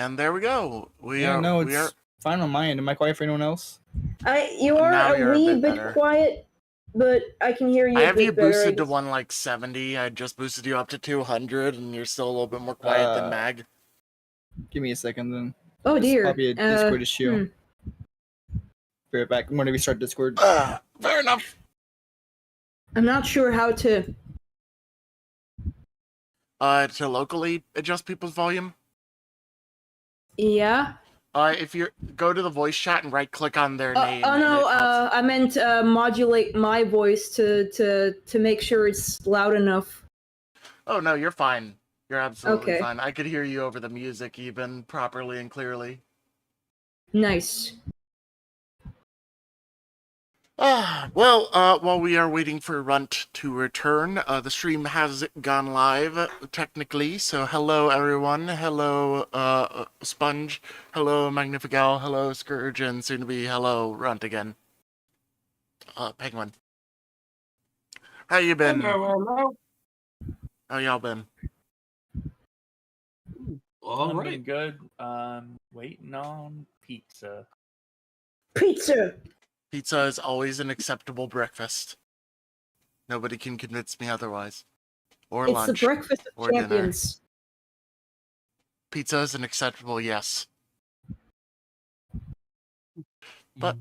And there we go. We it's are fine on my end. Am I quiet for anyone else? You are Now you're a a wee bit bit better. quiet, but I can hear you I a have bit you better. boosted to 170. I just boosted you up to 200, and you're still a little bit more quiet than Mag. Give me a second then. Oh It's dear. probably a Discord issue. Be right back. I'm going to restart Discord. Fair enough. I'm not sure how to... To locally adjust people's volume? Yeah? If you go to the voice chat and right-click on their name... Oh no, I meant modulate my voice to make sure it's loud enough. Oh, no, you're fine. You're absolutely fine. I could hear you over the music even, properly and clearly. Nice. Well, while we are waiting for Runt to return, the stream has gone live, technically, so hello everyone, hello, Sponge, hello Magnifical, hello Scourge, and soon to be hello Runt again. Penguin. How you been? Hello. How y'all been? All right. Been good. Waiting on pizza. Pizza! Pizza is always an acceptable breakfast. Nobody can convince me otherwise. Or lunch. It's the breakfast of champions. Dinner. Pizza is an acceptable yes. But,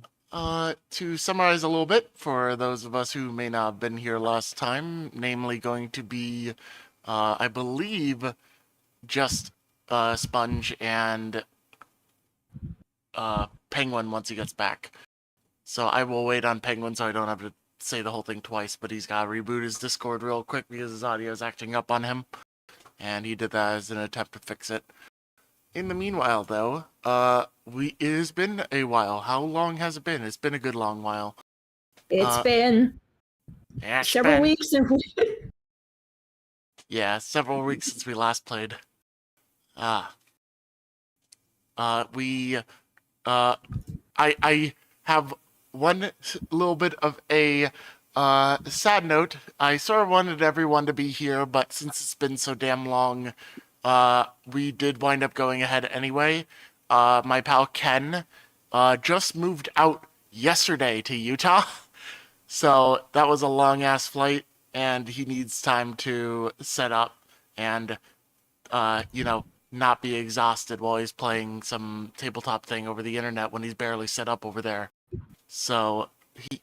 to summarize a little bit, for those of us who may not have been here last time, namely going to be, I believe, just Sponge and Penguin once he gets back. So I will wait on Penguin so I don't have to say the whole thing twice, but he's got to reboot his Discord real quick because his audio is acting up on him. And he did that as an attempt to fix it. In the meanwhile, though, it has been a while. How long has it been? It's been a good long while. It's been several weeks. Yeah, several weeks since we last played. I have one little bit of a sad note. I sort of wanted everyone to be here, but since it's been so damn long, we did wind up going ahead anyway. My pal Ken just moved out yesterday to Utah, so that was a long-ass flight, and he needs time to set up and, not be exhausted while he's playing some tabletop thing over the internet when he's barely set up over there. So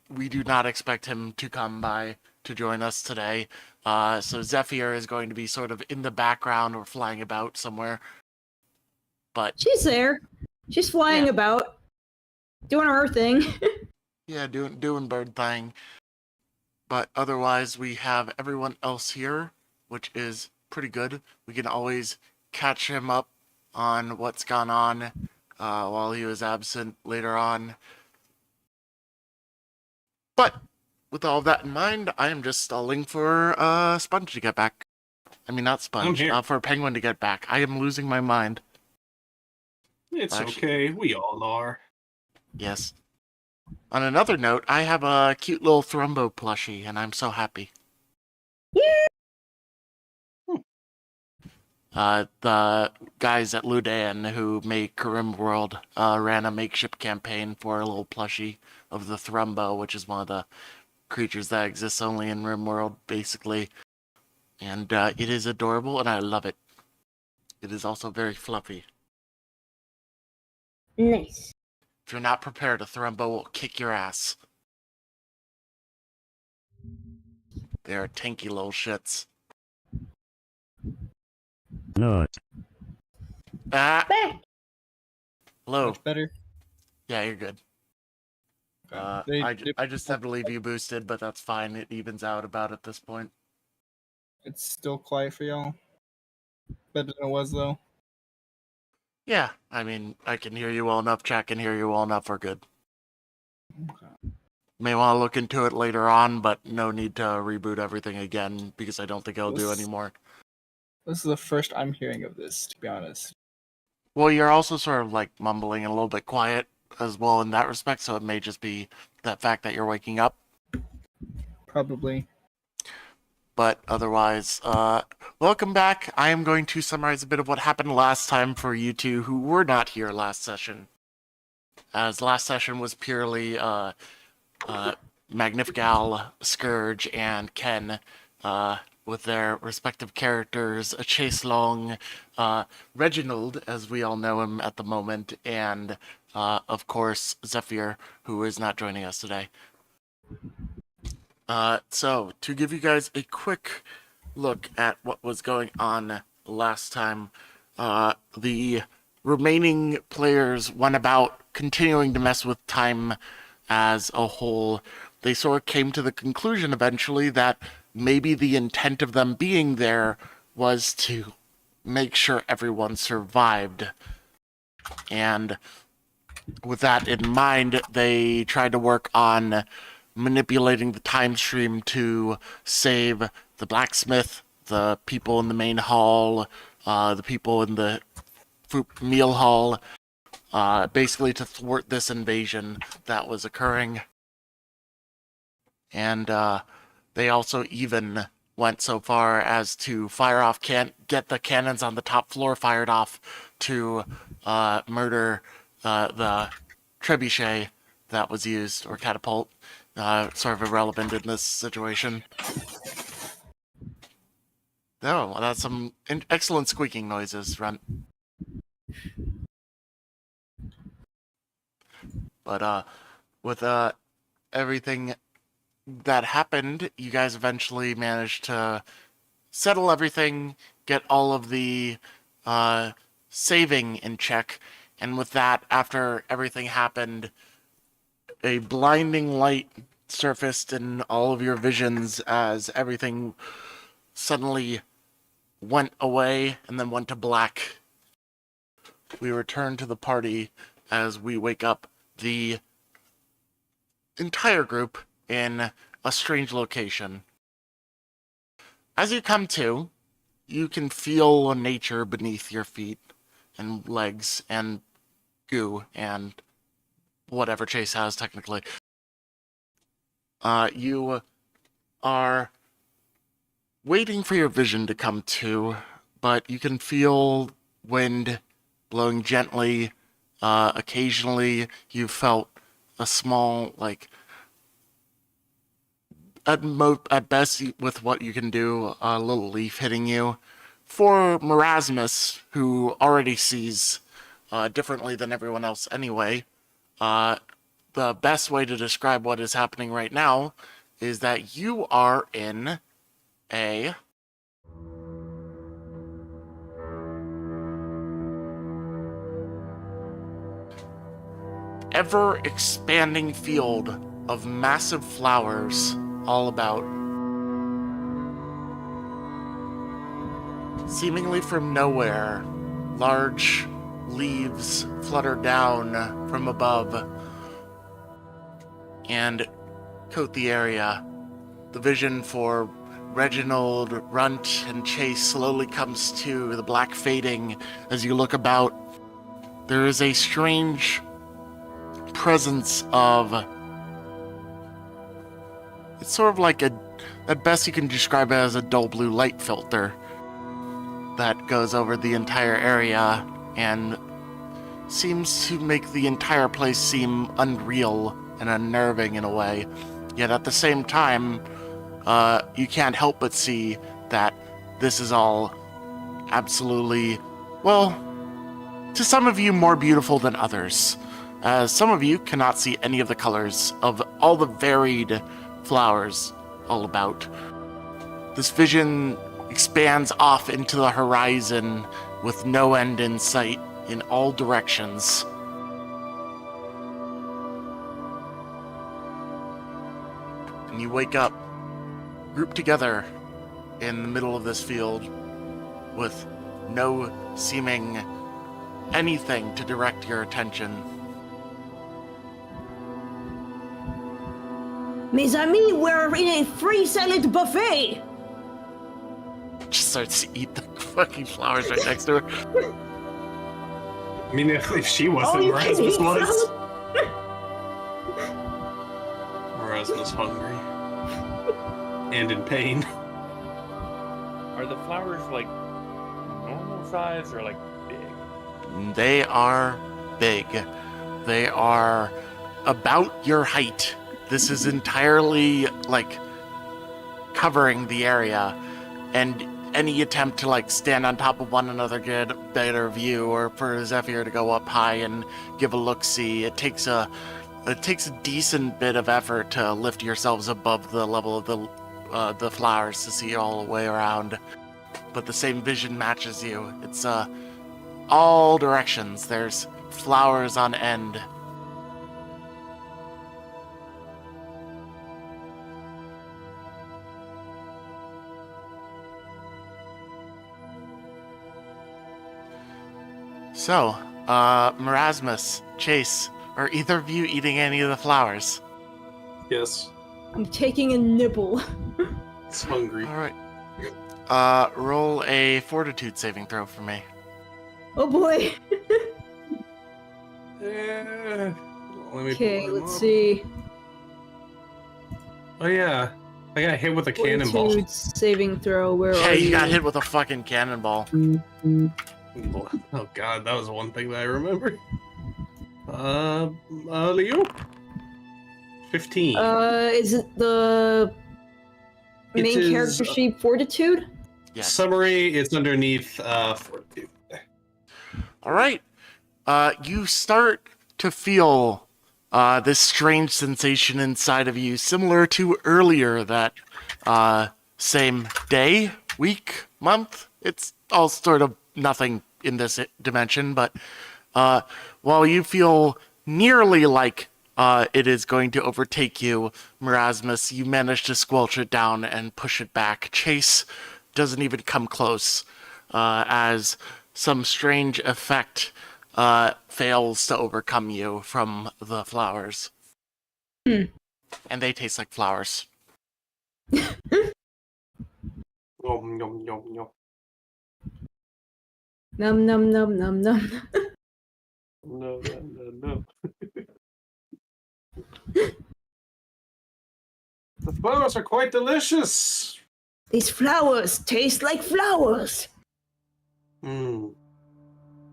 we do not expect him to come by to join us today. So Zephyr is going to be sort of in the background or flying about somewhere. But she's there. She's flying about, doing her thing. Yeah, doing bird thing. But otherwise, we have everyone else here, which is pretty good. We can always catch him up on what's gone on while he was absent later on. But with all of that in mind, I am just stalling for Sponge to get back. I mean, not Sponge, for Penguin to get back. I am losing my mind. It's okay. We all are. Yes. On another note, I have a cute little Thrumbo plushie, and I'm so happy. The guys at Ludan who make RimWorld ran a makeshift campaign for a little plushie of the Thrumbo, which is one of the creatures that exists only in RimWorld, basically. And it is adorable, and I love it. It is also very fluffy. Nice. If you're not prepared, a Thrumbo will kick your ass. They're tanky little shits. Not. Hello. Much better. Yeah, you're good. I just have to leave you boosted, but that's fine. It evens out about at this point. It's still quiet for y'all. Better than it was, though. Yeah, I mean, I can hear you well enough. Chat can hear you well enough. We're good. Okay. May want to look into it later on, but no need to reboot everything again because I don't think I'll do anymore. This is the first I'm hearing of this, to be honest. Well, you're also sort of like mumbling and a little bit quiet as well in that respect, so it may just be that fact that you're waking up. Probably. But otherwise, welcome back. I am going to summarize a bit of what happened last time for you two who were not here last session. As last session was purely Magnifical, Scourge, and Ken with their respective characters, Chase Long, Reginald, as we all know him at the moment, and of course Zephyr, who is not joining us today. So, to give you guys a quick look at what was going on last time, the remaining players went about continuing to mess with time as a whole. They sort of came to the conclusion eventually that maybe the intent of them being there was to make sure everyone survived. And with that in mind, they tried to work on manipulating the time stream to save the blacksmith, the people in the main hall, the people in the meal hall, basically to thwart this invasion that was occurring. And they also even went so far as to fire off get the cannons on the top floor fired off to murder the trebuchet that was used, or catapult. Sort of irrelevant in this situation. Oh, that's some excellent squeaking noises, Runt. But with everything that happened, you guys eventually managed to settle everything, get all of the saving in check, and with that, after everything happened, a blinding light surfaced in all of your visions as everything suddenly went away and then went to black. We return to the party as we wake up the entire group in a strange location. As you come to, you can feel nature beneath your feet and legs and goo and whatever Chase has, technically. You are waiting for your vision to come to, but you can feel wind blowing gently. Occasionally, you felt a small, at best, with what you can do, a little leaf hitting you. For Merasmus, who already sees differently than everyone else anyway, the best way to describe what is happening right now is that you are in a ever-expanding field of massive flowers all about. Seemingly from nowhere, large leaves flutter down from above and coat the area. The vision for Reginald, Runt, and Chase slowly comes to, the black fading as you look about. There is a strange presence of... It's sort of like at best you can describe it as a dull blue light filter that goes over the entire area and seems to make the entire place seem unreal and unnerving in a way. Yet at the same time, you can't help but see that this is all absolutely, well, to some of you more beautiful than others. Some of you cannot see any of the colors of all the varied flowers all about. This vision expands off into the horizon with no end in sight in all directions. And you wake up, grouped together in the middle of this field with no seeming anything to direct your attention. Mes amis, we're in a free salad buffet! Just starts to eat the fucking flowers right next to her. I mean, if she wasn't, you can Erasmus eat was. salad. Erasmus hungry. And in pain. Are the flowers like normal size or like big? They are big. They are about your height. This is entirely like covering the area, and any attempt to like stand on top of one another, get a better view, or for Zephyr to go up high and give a look-see, it takes a decent bit of effort to lift yourselves above the level of the flowers to see all the way around. But the same vision matches you. It's all directions. There's flowers on end. So, Marasmus, Chase, are either of you eating any of the flowers? Yes. I'm taking a nibble. It's hungry. All right. Roll a fortitude saving throw for me. Oh boy. Let me Okay, pull them let's up. see. Oh yeah, I got hit with a cannonball. Fortitude saving throw. Where Yeah, are you? you got hit with a fucking cannonball. Oh god, that was one thing that I remember. Leo? 15. Is it the It main is, character sheet Fortitude? Yes. Summary, it's underneath fortitude. All right. You start to feel this strange sensation inside of you, similar to earlier that same day, week, month. It's all sort of nothing in this dimension, but while you feel nearly like it is going to overtake you, Marasmus, you manage to squelch it down and push it back. Chase doesn't even come close, as some strange effect fails to overcome you from the flowers. Hmm. And they taste like flowers. Yum, yum, yum, yum. Num num num num num. No, no, no, no. The flowers are quite delicious. These flowers taste like flowers. Mmm.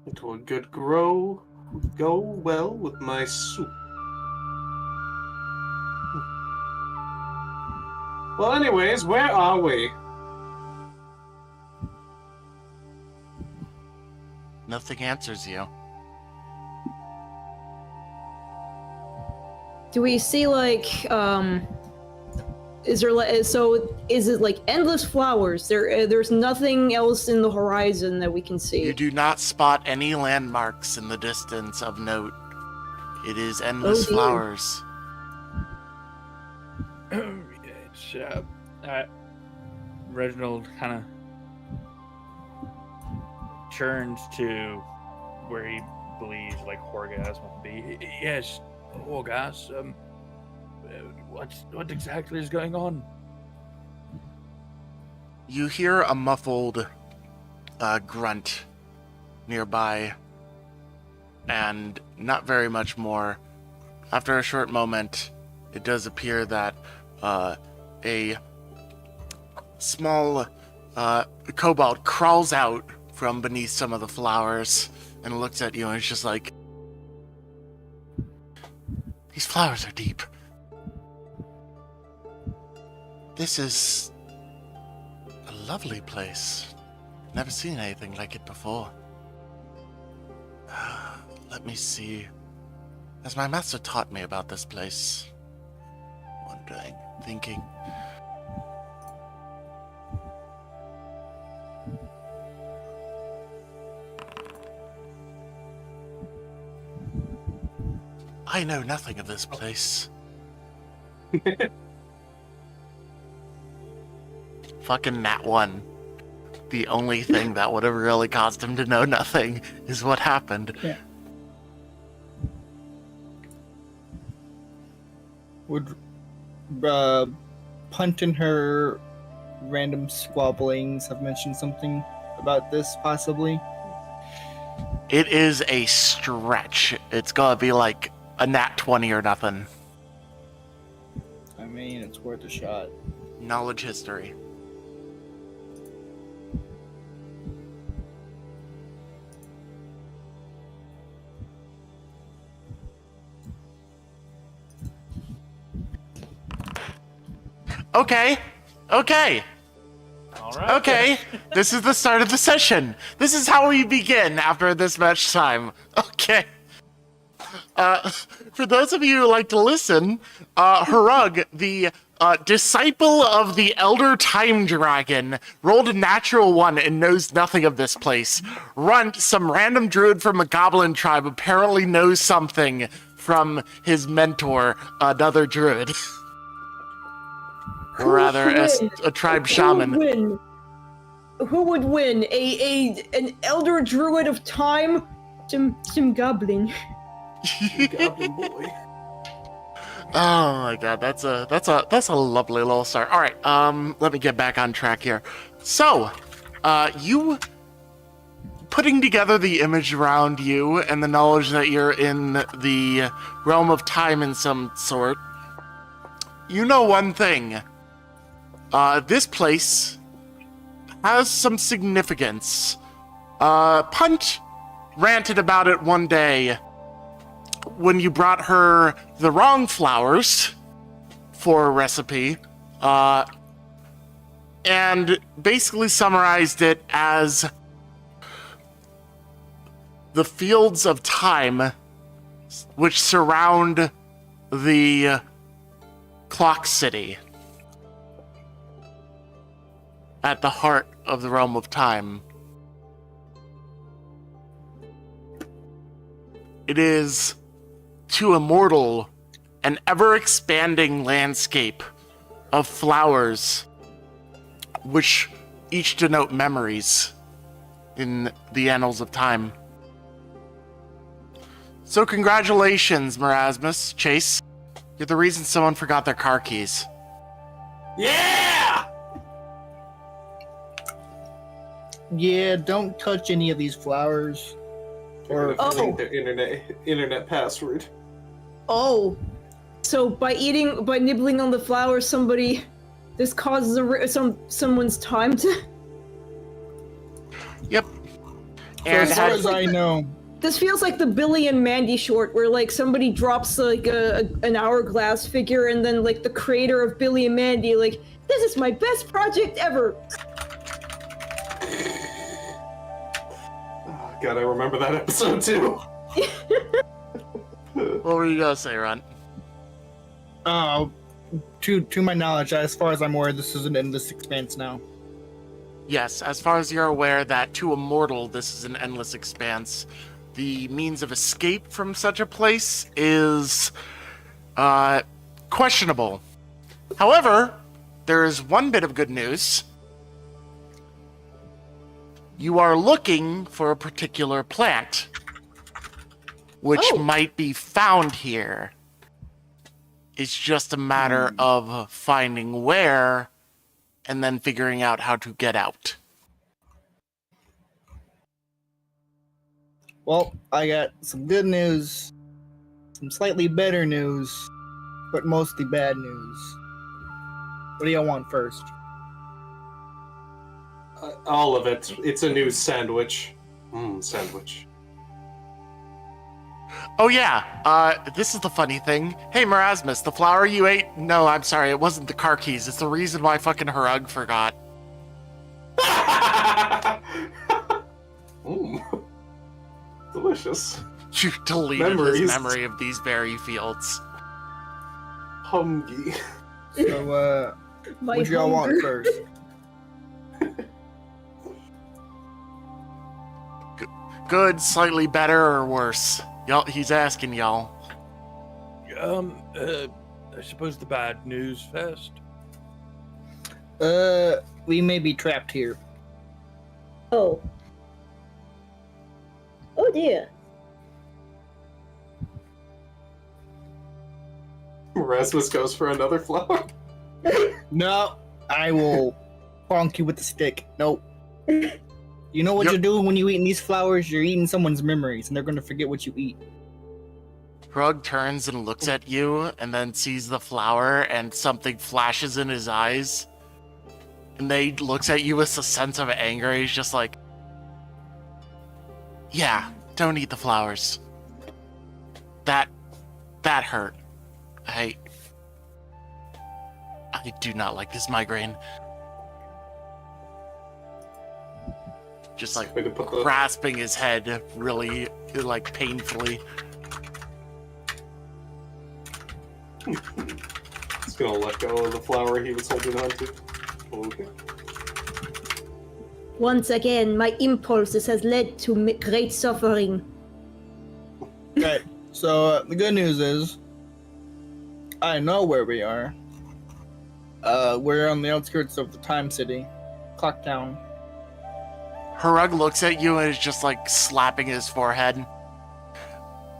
It would go well with my soup. Well, anyways, where are we? Nothing answers you. Do we see like is there like is it like endless flowers? There's nothing else in the horizon that we can see. You do not spot any landmarks in the distance of note. It is endless dear. flowers. It's, Reginald kind of turns to where he believes like Horgas must be. Yes, Horgas. What exactly is going on? You hear a muffled grunt nearby, and not very much more. After a short moment, it does appear that a small kobold crawls out from beneath some of the flowers and looks at you and is just like, these flowers are deep. This is a lovely place. Never seen anything like it before. Let me see. As my master taught me about this place. Wondering, thinking. I know nothing of this place. Fucking Nat 1. The only thing that would have really caused him to know nothing is what happened. Yeah. Would Punt and her random squabblings have mentioned something about this, possibly? It is a stretch. It's gonna be like a Nat 20 or nothing. I mean, it's worth a shot. Knowledge history. Okay. All right. Okay. This is the start of the session. This is how we begin after this much time. Okay. For those of you who like to listen, Harug, the disciple of the Elder Time Dragon, rolled a natural 1 and knows nothing of this place. Runt, some random druid from a goblin tribe, apparently knows something from his mentor, another druid. Or rather, a tribe shaman. Who would win? An elder druid of time? Some goblin. Goblin boy. Oh my god, that's a lovely little start. All right, let me get back on track here. So, you putting together the image around you and the knowledge that you're in the realm of time in some sort, you know one thing. This place has some significance. Punt ranted about it one day when you brought her the wrong flowers for a recipe, and basically summarized it as the fields of time which surround the clock city at the heart of the realm of time. It is, to a mortal, an ever-expanding landscape of flowers which each denote memories in the annals of time. So congratulations, Merasmus, Chase. You're the reason someone forgot their car keys. Yeah! Yeah, don't touch any of these flowers. Or Oh. think their internet password. Oh, so by nibbling on the flowers, this causes someone's time to. Yep. So And as far had, as I know, This feels like the Billy and Mandy short, where like somebody drops like an hourglass figure, and then like the creator of Billy and Mandy, like, this is my best project ever. Oh, God, I remember that episode too. what were you gonna say, Ron? to my knowledge, as far as I'm aware, this is an endless expanse now. Yes, as far as you're aware that to a mortal this is an endless expanse. The means of escape from such a place is questionable. However, there is one bit of good news. You are looking for a particular plant, which might be found here. It's just a matter of finding where and then figuring out how to get out. Well, I got some good news, some slightly better news, but mostly bad news. What do y'all want first? All of it. It's a new sandwich. Sandwich. Oh yeah, this is the funny thing. Hey Merasmus, the flower you ate? No, I'm sorry, it wasn't the car keys. It's the reason why fucking Harug forgot. Delicious. You deleted Memories. his memory of these very fields. Humgy. So, My what do y'all want hunger. first? Good, slightly better, or worse? Y'all, he's asking y'all. I suppose the bad news first. We may be trapped here. Oh. Oh dear. Rasmus goes for another flower. No, I will bonk you with the stick. Nope. You know what Yep. you're doing when you eating these flowers? You're eating someone's memories, and they're gonna forget what you eat. Harug turns and looks at you, and then sees the flower, and something flashes in his eyes. And they looks at you with a sense of anger. He's just like, yeah, don't eat the flowers. That hurt. I I do not like this migraine. Just like Way to put the- grasping his head really like painfully. He's gonna let go of the flower he was holding on to. Okay. Once again, my impulses has led to great suffering. Okay, so the good news is, I know where we are. We're on the outskirts of the Time City, Clock Town. Harug looks at you and is just like slapping his forehead.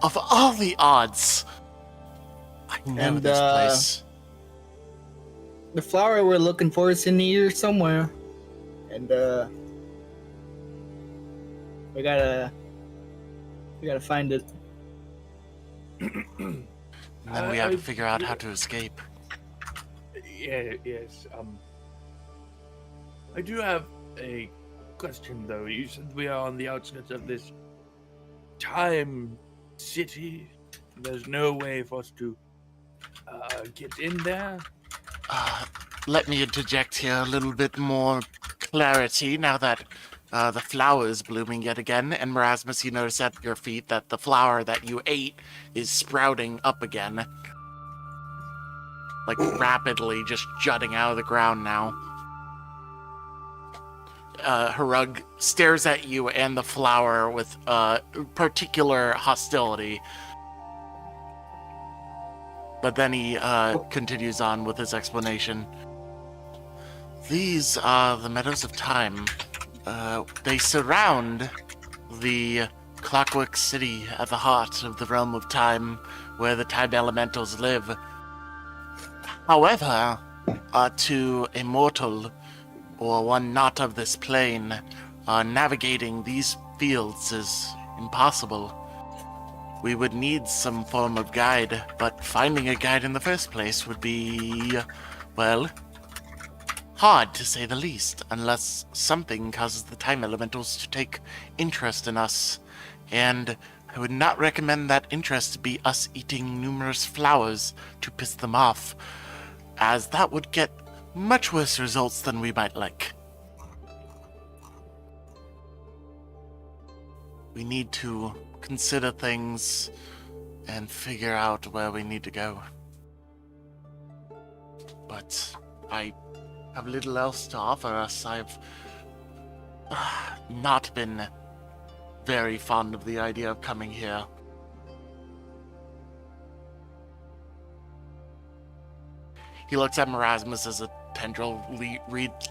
Of all the odds, I know And, this place. The flower we're looking for is in here somewhere, and we gotta find it. And then we have to figure out how to escape. Yeah, yes. I do have a question, though. You said we are on the outskirts of this time city. There's no way for us to get in there. Let me interject here a little bit more clarity now that the flower is blooming yet again. And Merasmus, you notice at your feet that the flower that you ate is sprouting up again. Like rapidly just jutting out of the ground now. Harug stares at you and the flower with particular hostility. But then he continues on with his explanation. These are the Meadows of Time. They surround the clockwork city at the heart of the realm of time, where the time elementals live. However, to a mortal, or one not of this plane, navigating these fields is impossible. We would need some form of guide, but finding a guide in the first place would be, well, hard to say the least, unless something causes the time elementals to take interest in us. And I would not recommend that interest to be us eating numerous flowers to piss them off, as that would get much worse results than we might like. We need to consider things and figure out where we need to go. But I have little else to offer us. I've not been very fond of the idea of coming here. He looks at Merasmus as a tendril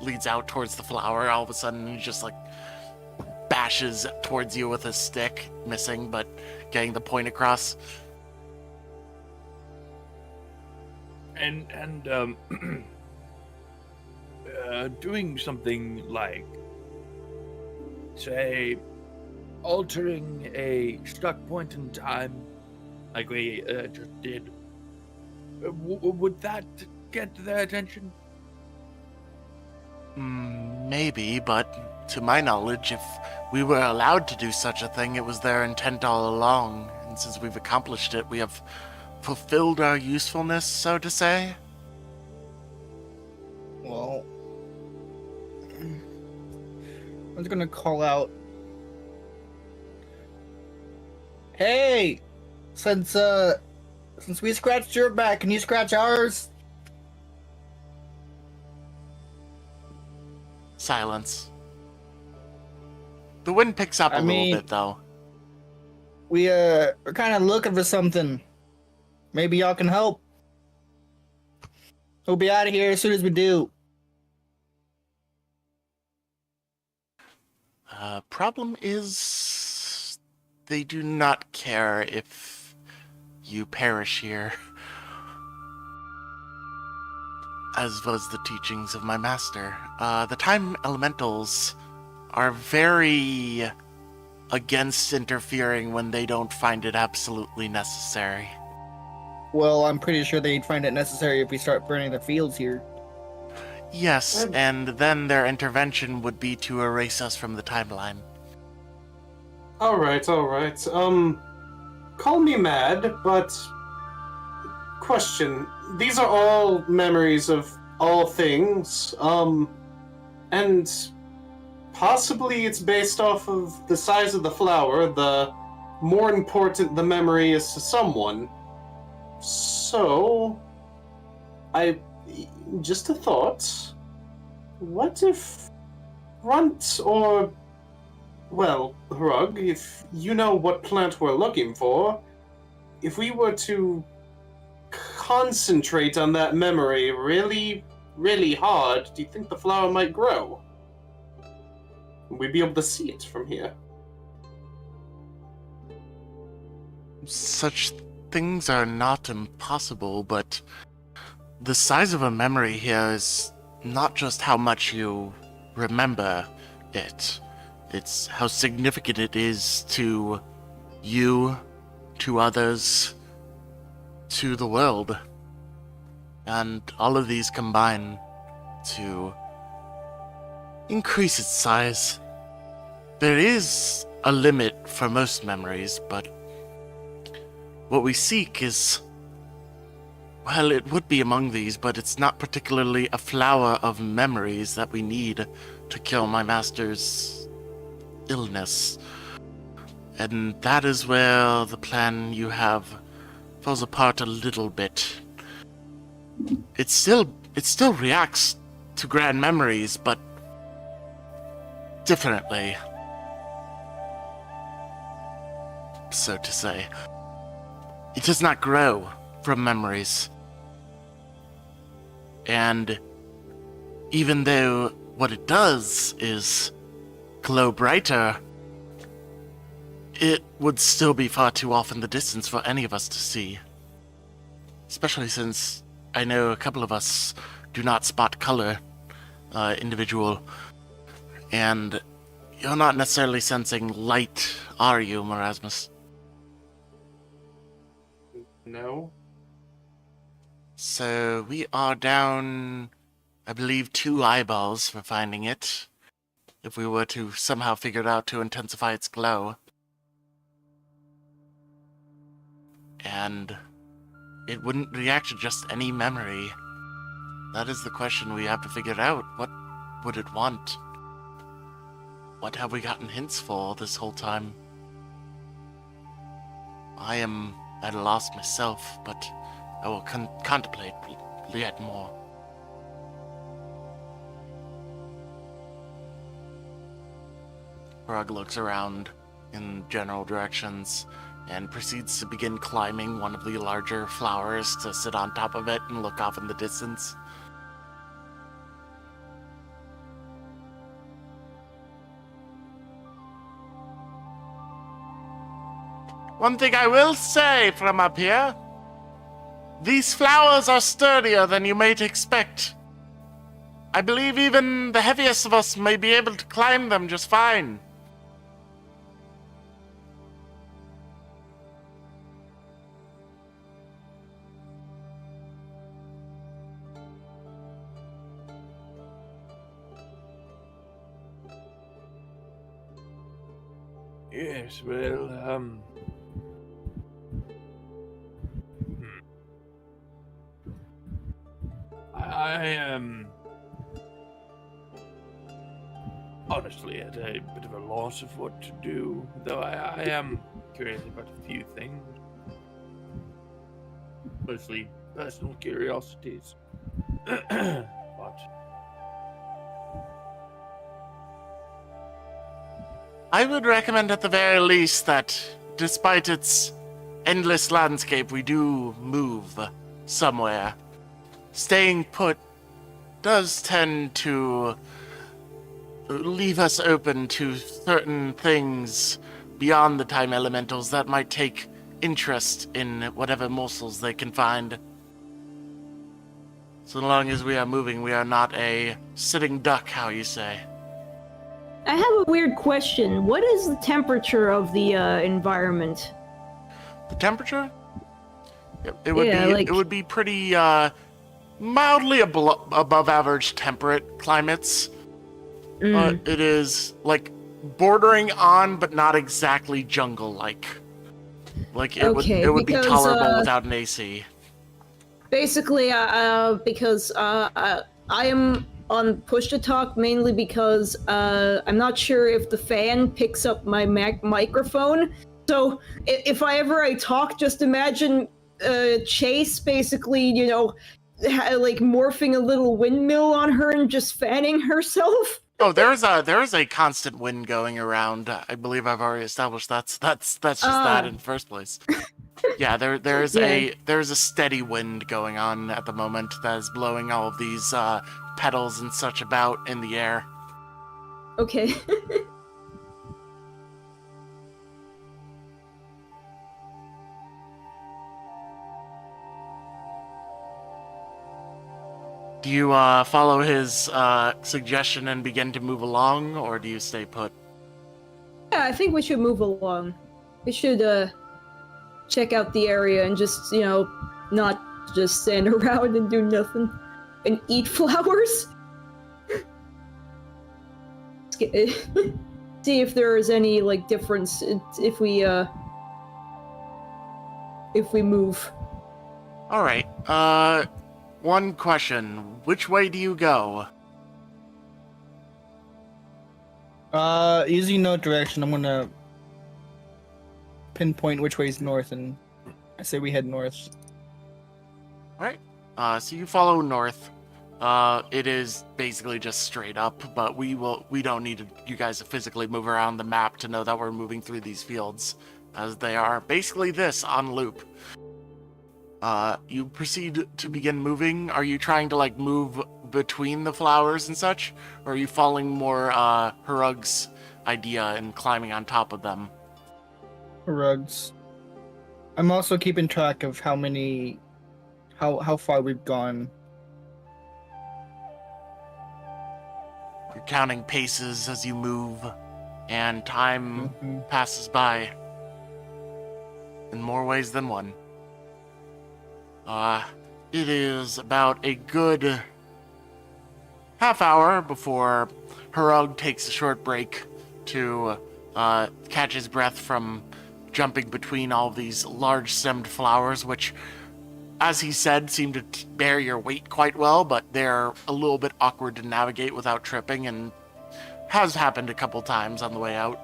leads out towards the flower. All of a sudden, he just like bashes towards you with a stick, missing, but getting the point across. And doing something like, say, altering a stuck point in time, like we just did, would that get their attention? Maybe, but to my knowledge, if we were allowed to do such a thing, it was their intent all along. And since we've accomplished it, we have fulfilled our usefulness, so to say. Well, I was gonna call out. Hey, since we scratched your back, can you scratch ours? Silence. The wind picks up a little bit, though. We're kind of looking for something. Maybe y'all can help. We'll be out of here as soon as we do. Problem is, they do not care if you perish here. As was the teachings of my master. The time elementals are very against interfering when they don't find it absolutely necessary. Well, I'm pretty sure they'd find it necessary if we start burning the fields here. Yes, and then their intervention would be to erase us from the timeline. Alright. Call me mad, but... Question. These are all memories of all things. And possibly it's based off of the size of the flower. The more important the memory is to someone. So, just a thought. What if Runt or, well, Rug, if you know what plant we're looking for, if we were to concentrate on that memory really, really hard, do you think the flower might grow? We'd be able to see it from here. Such things are not impossible, but the size of a memory here is not just how much you remember it. It's how significant it is to you, to others, to the world. And all of these combine to increase its size. There is a limit for most memories, but what we seek is, well, it would be among these, but it's not particularly a flower of memories that we need to kill my master's illness. And that is where the plan you have falls apart a little bit. It still reacts to grand memories, but differently, so to say. It does not grow from memories. And even though what it does is glow brighter, it would still be far too off in the distance for any of us to see. Especially since I know a couple of us do not spot color, individual. And you're not necessarily sensing light, are you, Merasmus? No? So we are down, I believe, 2 eyeballs for finding it. If we were to somehow figure it out to intensify its glow. And it wouldn't react to just any memory. That is the question we have to figure out. What would it want? What have we gotten hints for this whole time? I am at a loss myself, but I will contemplate yet more. Rug looks around in general directions and proceeds to begin climbing one of the larger flowers to sit on top of it and look off in the distance. One thing I will say from up here, these flowers are sturdier than you might expect. I believe even the heaviest of us may be able to climb them just fine. Yes, well, I am honestly at a bit of a loss of what to do, though I am curious about a few things. Mostly personal curiosities. But I would recommend at the very least that, despite its endless landscape, we do move somewhere. Staying put does tend to leave us open to certain things beyond the time elementals that might take interest in whatever morsels they can find. So long as we are moving, we are not a sitting duck, how you say. I have a weird question. What is the temperature of the environment? The temperature? It would Yeah, be like- it would be pretty mildly above average temperate climates. It is like bordering on, but not exactly jungle-like. Like it Okay, would be because, tolerable without an AC. Basically, because I am on push to talk mainly because I'm not sure if the fan picks up my microphone. So if I talk, just imagine Chase basically, like morphing a little windmill on her and just fanning herself. Oh, there is a constant wind going around. I believe I've already established that's just that in the first place. Yeah, there's Yeah. a steady wind going on at the moment that is blowing all of these petals and such about in the air. Okay. Do you follow his suggestion and begin to move along, or do you stay put? Yeah, I think we should move along. We should check out the area and just, not just stand around and do nothing and eat flowers. See if there is any like difference if we move. All right. One question: which way do you go? Using no direction, I'm gonna pinpoint which way is north, and I say we head north. All right. So you follow north. It is basically just straight up, but we don't need you guys to physically move around the map to know that we're moving through these fields, as they are basically this on loop. You proceed to begin moving. Are you trying to like move between the flowers and such, or are you following more Harug's idea and climbing on top of them? Rugs. I'm also keeping track of how far we've gone. You're counting paces as you move, and time Mhm. passes by in more ways than one. It is about a good half hour before Harug takes a short break to catch his breath from jumping between all these large-stemmed flowers, which, as he said, seem to bear your weight quite well, but they're a little bit awkward to navigate without tripping, and has happened a couple times on the way out.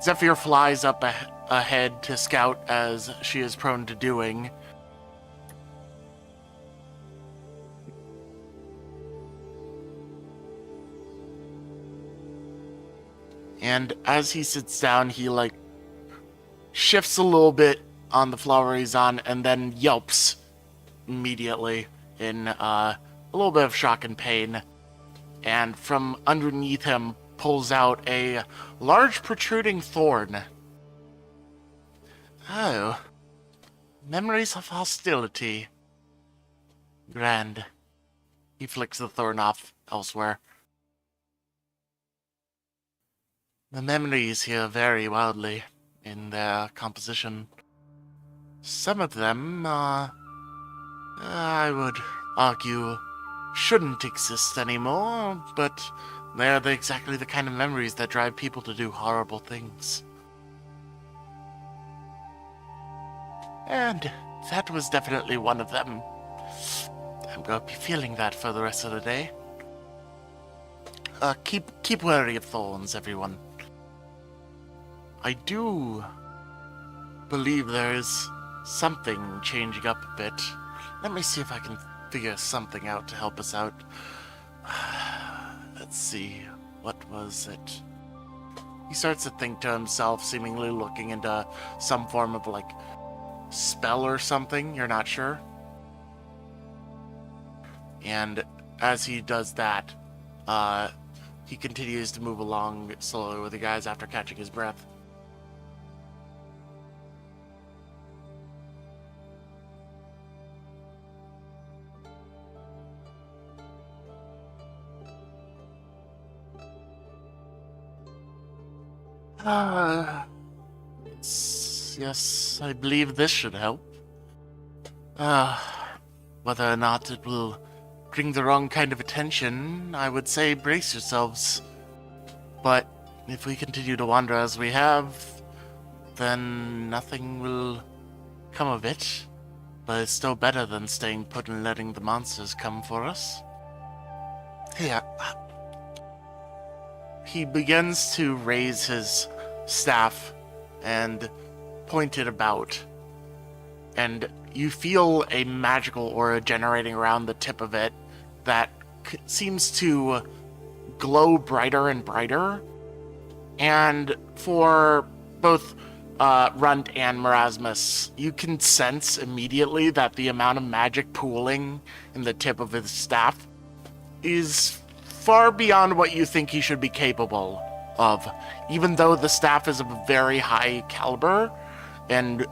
Zephyr flies up ahead to scout, as she is prone to doing. And as he sits down, he shifts a little bit on the flower he's on, and then yelps immediately in a little bit of shock and pain. And from underneath him pulls out a large protruding thorn. Oh. Memories of hostility. Grand. He flicks the thorn off elsewhere. The memories here vary wildly in their composition. Some of them, I would argue, shouldn't exist anymore, but they're exactly the kind of memories that drive people to do horrible things. And that was definitely one of them. I'm going to be feeling that for the rest of the day. Keep wary of thorns, everyone. I do believe there is something changing up a bit. Let me see if I can figure something out to help us out. Let's see, what was it? He starts to think to himself, seemingly looking into some form of spell or something, you're not sure. And as he does that, he continues to move along slowly with the guys after catching his breath. Yes, I believe this should help. Whether or not it will bring the wrong kind of attention, I would say brace yourselves. But if we continue to wander as we have, then nothing will come of it. but it's still better than staying put and letting the monsters come for us. Yeah. He begins to raise his staff and point it about, and you feel a magical aura generating around the tip of it that seems to glow brighter and brighter. And for both Runt and Merasmus, you can sense immediately that the amount of magic pooling in the tip of his staff is far beyond what you think he should be capable of. Even though the staff is of a very high caliber and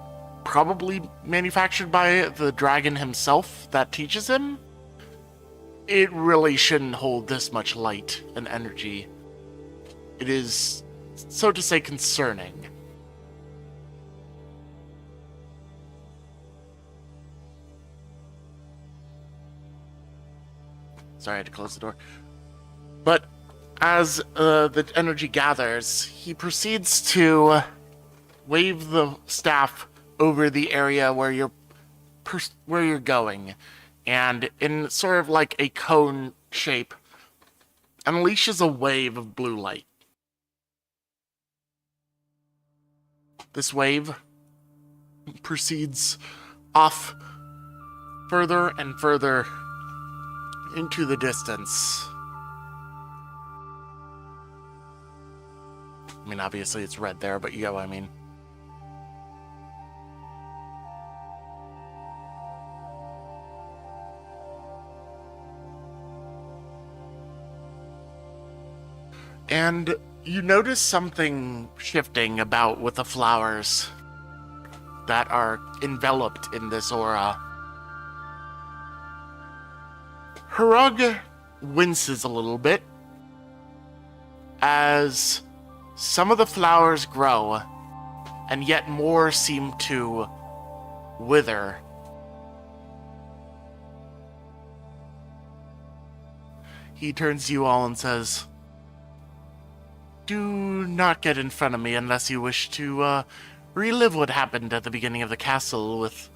probably manufactured by the dragon himself that teaches him, it really shouldn't hold this much light and energy. It is, so to say, concerning. Sorry, I had to close the door. But as the energy gathers, he proceeds to wave the staff over the area where you're going, and in sort of like a cone shape, unleashes a wave of blue light. This wave proceeds off further and further into the distance. I mean, obviously it's red there, but you get what I mean. And you notice something shifting about with the flowers that are enveloped in this aura. Harug winces a little bit as some of the flowers grow, and yet more seem to wither. He turns to you all and says, "Do not get in front of me unless you wish to relive what happened at the beginning of the castle with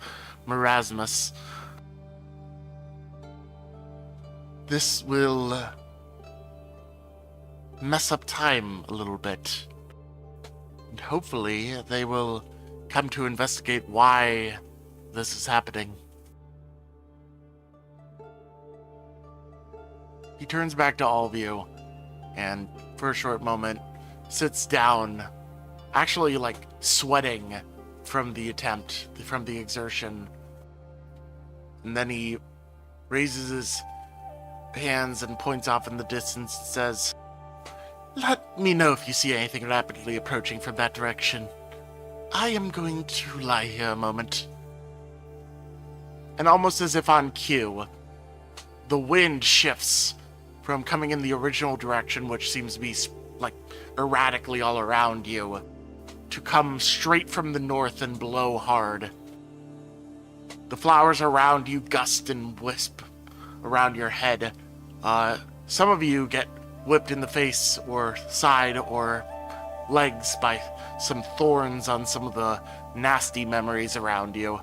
Merasmus. This will mess up time a little bit. And hopefully they will come to investigate why this is happening." He turns back to all of you and for a short moment sits down, actually like sweating from the attempt, from the exertion. And then he raises his hands and points off in the distance and says, "Let me know if you see anything rapidly approaching from that direction. I am going to lie here a moment." And almost as if on cue, the wind shifts from coming in the original direction, which seems to be like erratically all around you, to come straight from the north and blow hard. The flowers around you gust and wisp around your head. Some of you get whipped in the face or side or legs by some thorns on some of the nasty memories around you.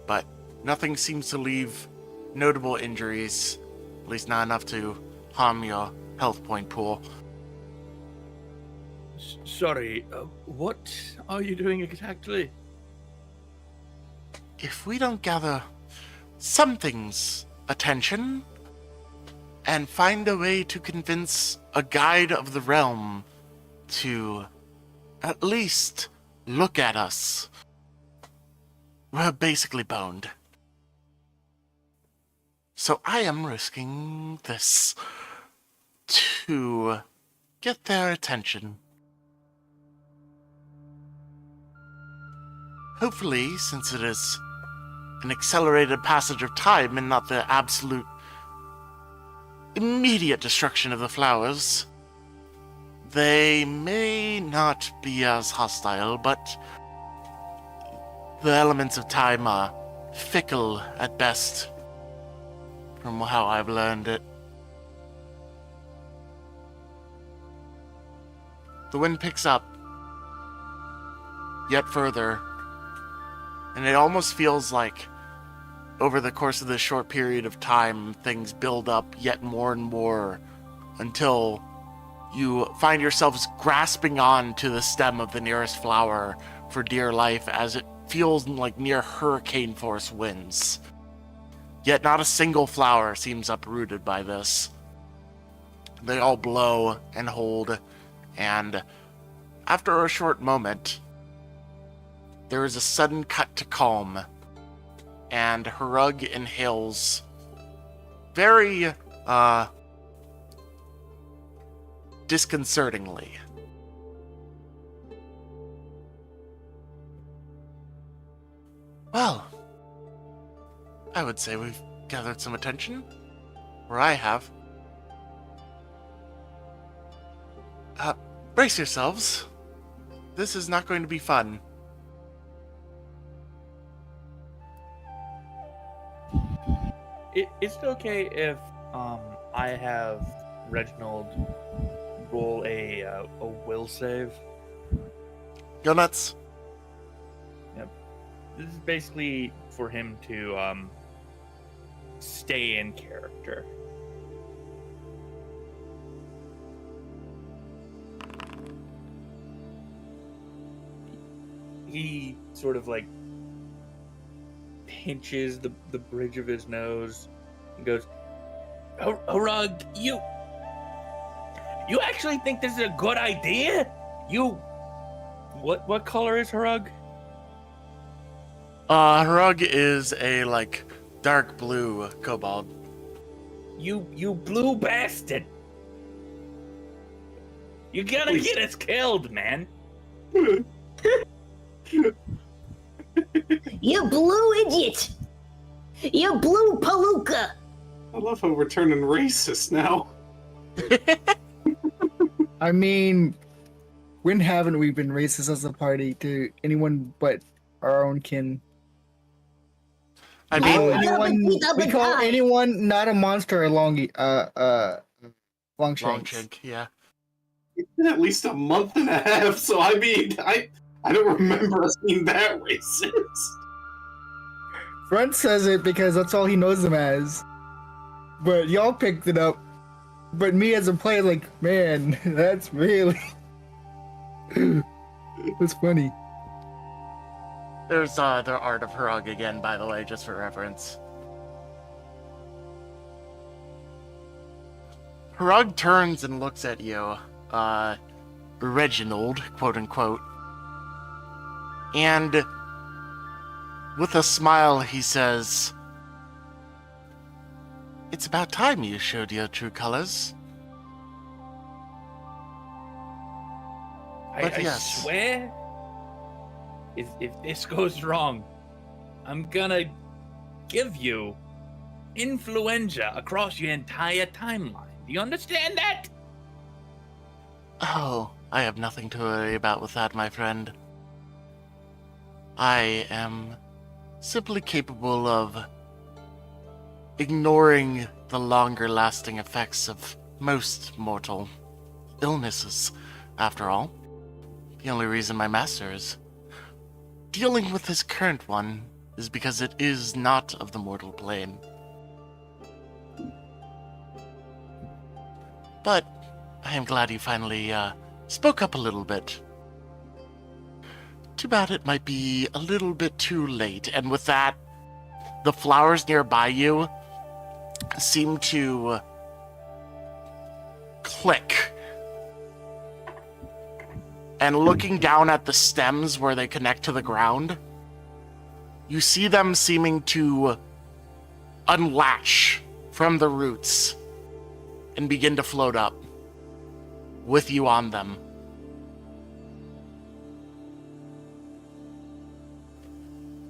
But nothing seems to leave notable injuries, at least not enough to harm your health point pool. Sorry, what are you doing exactly? If we don't gather something's attention and find a way to convince a guide of the realm to at least look at us, we're basically boned. So I am risking this to get their attention. Hopefully, since it is an accelerated passage of time and not the absolute immediate destruction of the flowers, they may not be as hostile, but the elements of time are fickle at best, from how I've learned it. The wind picks up. yet further. And it almost feels like over the course of this short period of time, things build up yet more and more until you find yourselves grasping on to the stem of the nearest flower for dear life as it feels like near hurricane force winds. Yet not a single flower seems uprooted by this. They all blow and hold, and after a short moment, there is a sudden cut to calm, and Harug inhales very, disconcertingly. Well, I would say we've gathered some attention, or I have. Brace yourselves. This is not going to be fun. Is it okay if I have Reginald roll a will save? Go nuts. This is basically for him to stay in character. He sort of like pinches the bridge of his nose and goes, Harug, you actually think this is a good idea? What color is Harug? Harug is a, dark blue kobold. You blue bastard! You gotta get us killed, man! You blue idiot! You blue palooka! I love how we're turning racist now. I mean, when haven't we been racist as a party to anyone but our own kin? I We call mean, we call anyone not a monster a long long shanks. chink, yeah. It's been at least a month and a half, so I mean, I don't remember us being that racist. Front says it because that's all he knows them as. But y'all picked it up. But me as a player, like, man, that's really... that's funny. There's the art of Harug again, by the way, just for reference. Harug turns and looks at you, Reginald, quote unquote. And with a smile, he says, "It's about time you showed your true colors." But I yes. swear, if this goes wrong, I'm gonna give you influenza across your entire timeline. Do you understand that? Oh, I have nothing to worry about with that, my friend. I am simply capable of ignoring the longer-lasting effects of most mortal illnesses, after all. The only reason my master is dealing with this current one is because it is not of the mortal plane. But I am glad you finally spoke up a little bit. Too bad it might be a little bit too late. And with that, the flowers nearby you seem to click. And looking down at the stems where they connect to the ground, you see them seeming to unlatch from the roots and begin to float up with you on them.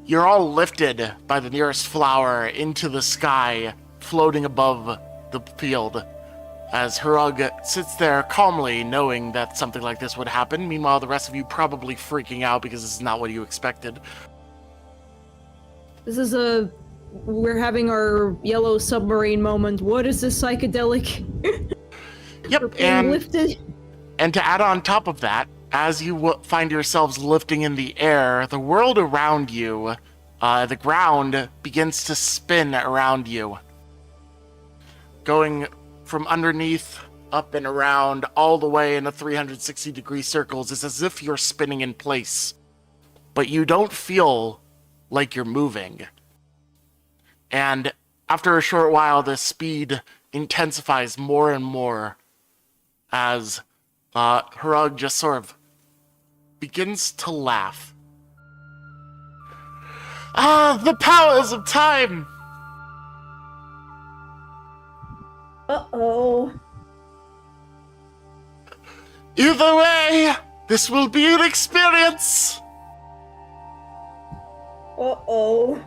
You're all lifted by the nearest flower into the sky, floating above the field, as Harug sits there calmly, knowing that something like this would happen. Meanwhile, the rest of you probably freaking out because this is not what you expected. This is we're having our yellow submarine moment. What is this psychedelic? We're Yep, being lifted. and to add on top of that, as you find yourselves lifting in the air, the world around you, the ground begins to spin around you, going from underneath, up and around, all the way in a 360-degree circles. It's as if you're spinning in place, but you don't feel like you're moving. And after a short while, the speed intensifies more and more as Harug just sort of begins to laugh. Ah, the powers of time! Uh-oh. Either way, this will be an experience! Uh-oh.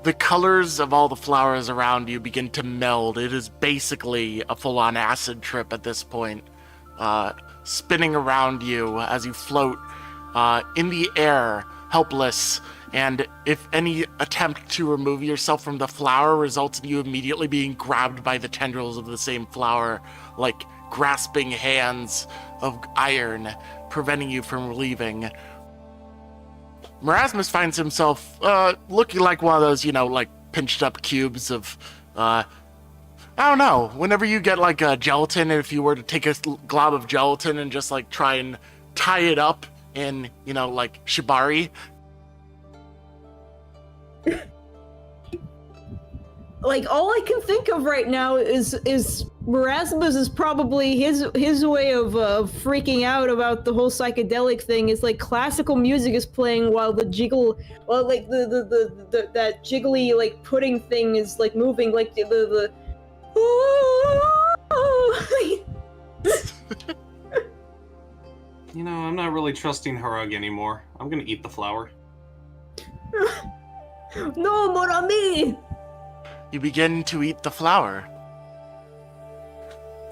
The colors of all the flowers around you begin to meld. It is basically a full-on acid trip at this point. Spinning around you as you float in the air, helpless, and if any attempt to remove yourself from the flower results in you immediately being grabbed by the tendrils of the same flower, like grasping hands of iron, preventing you from leaving. Merasmus finds himself looking like one of those, like pinched up cubes of, I don't know, whenever you get like a gelatin, if you were to take a glob of gelatin and just like try and tie it up in, like shibari. Like, all I can think of right now is Merasmus is probably his way of freaking out about the whole psychedelic thing is like classical music is playing while the that jiggly like pudding thing is like moving, like the I'm not really trusting Harug anymore. I'm gonna eat the flower. No, mon ami! You begin to eat the flower.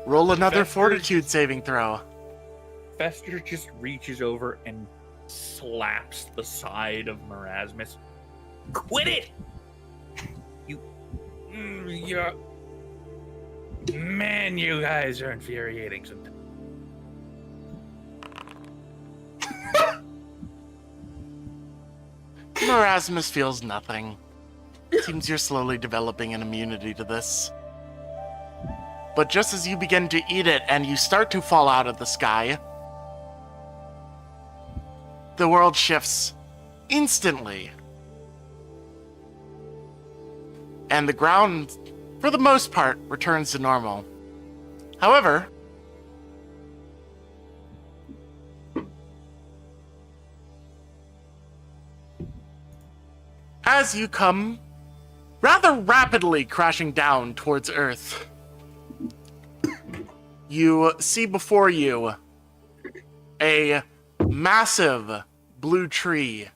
Roll another fortitude saving throw. Fester just reaches over and slaps the side of Merasmus. Quit it! You guys are infuriating sometimes. Merasmus feels nothing. Seems you're slowly developing an immunity to this. But just as you begin to eat it and you start to fall out of the sky, the world shifts instantly. And the ground, for the most part, returns to normal. However, as you come rather rapidly crashing down towards Earth, you see before you a massive blue tree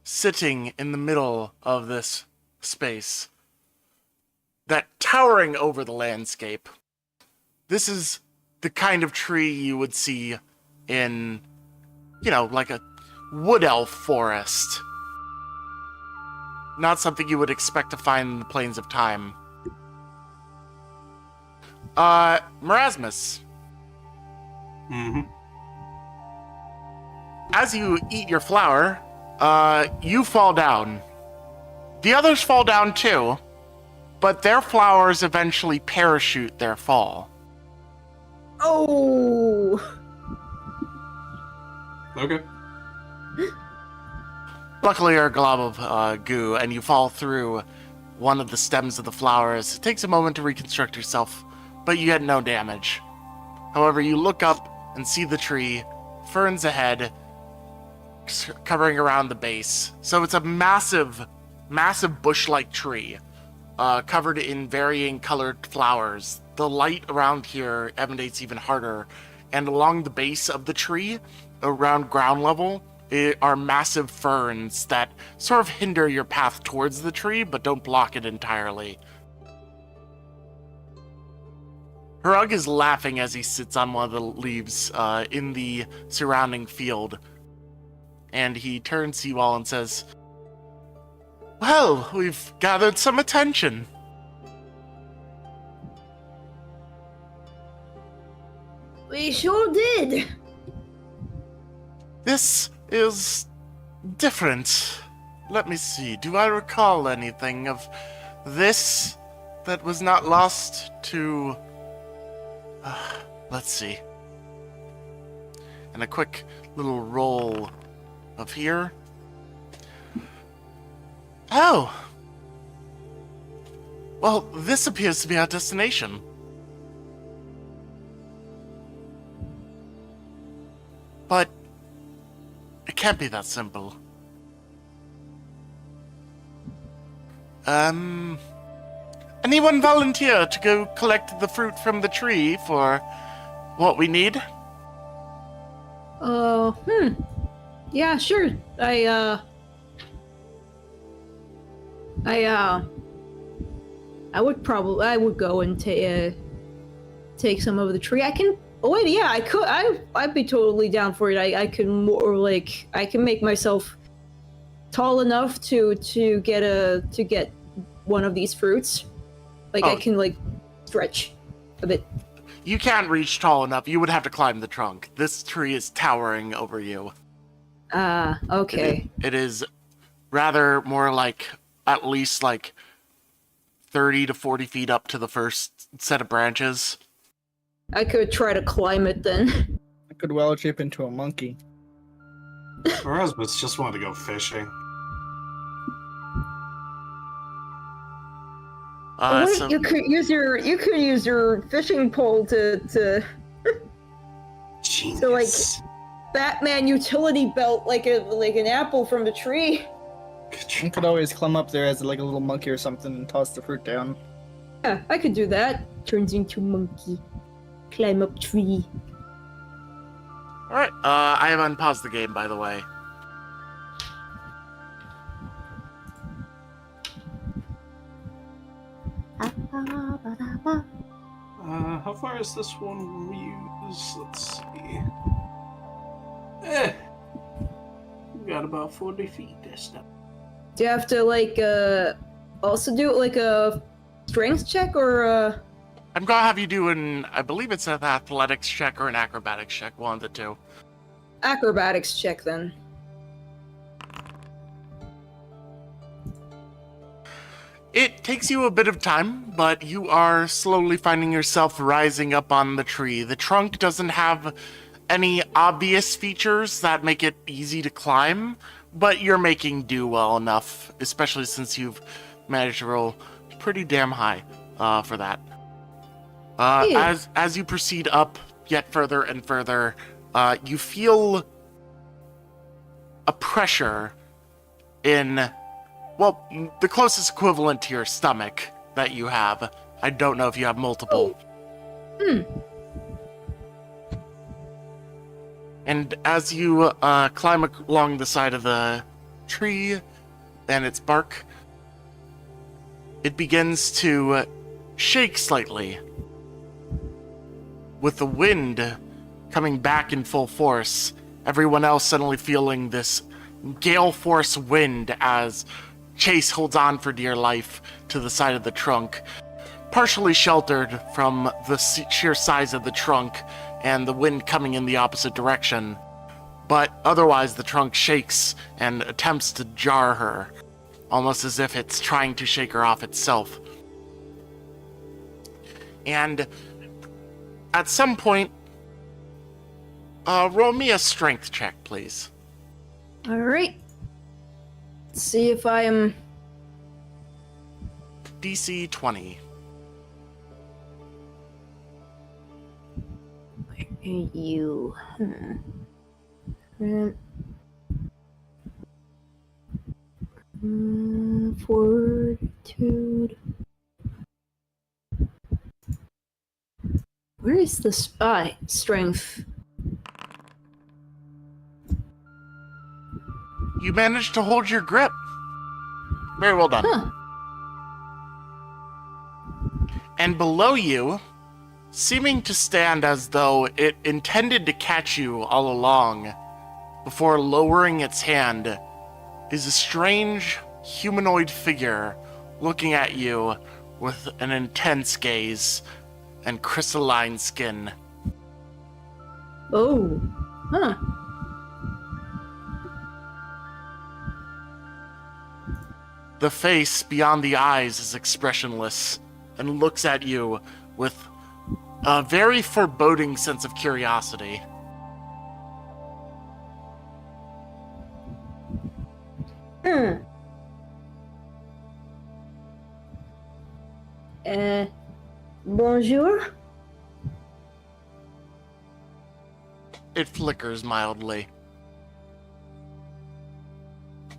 sitting in the middle of this space, that towering over the landscape. This is the kind of tree you would see in, like a wood elf forest. Not something you would expect to find in the plains of time. Merasmus. Mm-hmm. As you eat your flower, you fall down. The others fall down too, but their flowers eventually parachute their fall. Oh! Okay. Luckily, you're a glob of goo, and you fall through one of the stems of the flowers. It takes a moment to reconstruct yourself, but you get no damage. However, you look up and see the tree, ferns ahead, covering around the base. So it's a massive, massive bush-like tree, covered in varying colored flowers. The light around here emanates even harder, and along the base of the tree, around ground level, are massive ferns that sort of hinder your path towards the tree, but don't block it entirely. Harug is laughing as he sits on one of the leaves in the surrounding field. And he turns to you all and says, "Well, we've gathered some attention." We sure did. This is different. Let me see. Do I recall anything of this that was not lost to... let's see. And a quick little roll of here. Oh! Well, this appears to be our destination. But it can't be that simple. Anyone volunteer to go collect the fruit from the tree for what we need? Yeah, sure. I would go and take some of the tree. I can. Oh wait, yeah, I could. I'd be totally down for it. I can I can make myself tall enough to get one of these fruits. Like I can stretch a bit. You can't reach tall enough. You would have to climb the trunk. This tree is towering over you. Okay. It is rather more like at least 30 to 40 feet up to the first set of branches. I could try to climb it then. I could well shape into a monkey. Erasmus just wanted to go fishing. You could use your fishing pole to Genius. Batman utility belt like an apple from the tree. You could always climb up there as a little monkey or something and toss the fruit down. Yeah, I could do that. Turns into monkey. Climb up tree. Alright, I have unpaused the game, by the way. How far is this one use? Let's see. We got about 40 feet distant. Do you have to also do a strength check or I'm gonna have you do I believe it's an athletics check or an acrobatics check, one of the two. acrobatics check then? It takes you a bit of time, but you are slowly finding yourself rising up on the tree. The trunk doesn't have any obvious features that make it easy to climb, but you're making do well enough, especially since you've managed to roll pretty damn high for that. As you proceed up yet further and further, you feel a pressure in... well, the closest equivalent to your stomach that you have. I don't know if you have multiple. And as you climb along the side of the tree and its bark, it begins to shake slightly. With the wind coming back in full force, everyone else suddenly feeling this gale force wind as Chase holds on for dear life to the side of the trunk, partially sheltered from the sheer size of the trunk and the wind coming in the opposite direction. But otherwise the trunk shakes and attempts to jar her, almost as if it's trying to shake her off itself. And at some point, roll me a strength check, please. All right. Let's see if I am... DC 20. Where are you? Fortitude. Where is the spy? Strength. You managed to hold your grip. Very well done. Huh. And below you, seeming to stand as though it intended to catch you all along, before lowering its hand, is a strange humanoid figure looking at you with an intense gaze and crystalline skin. Oh. Huh. The face beyond the eyes is expressionless and looks at you with a very foreboding sense of curiosity. Hmm. Bonjour? It flickers mildly.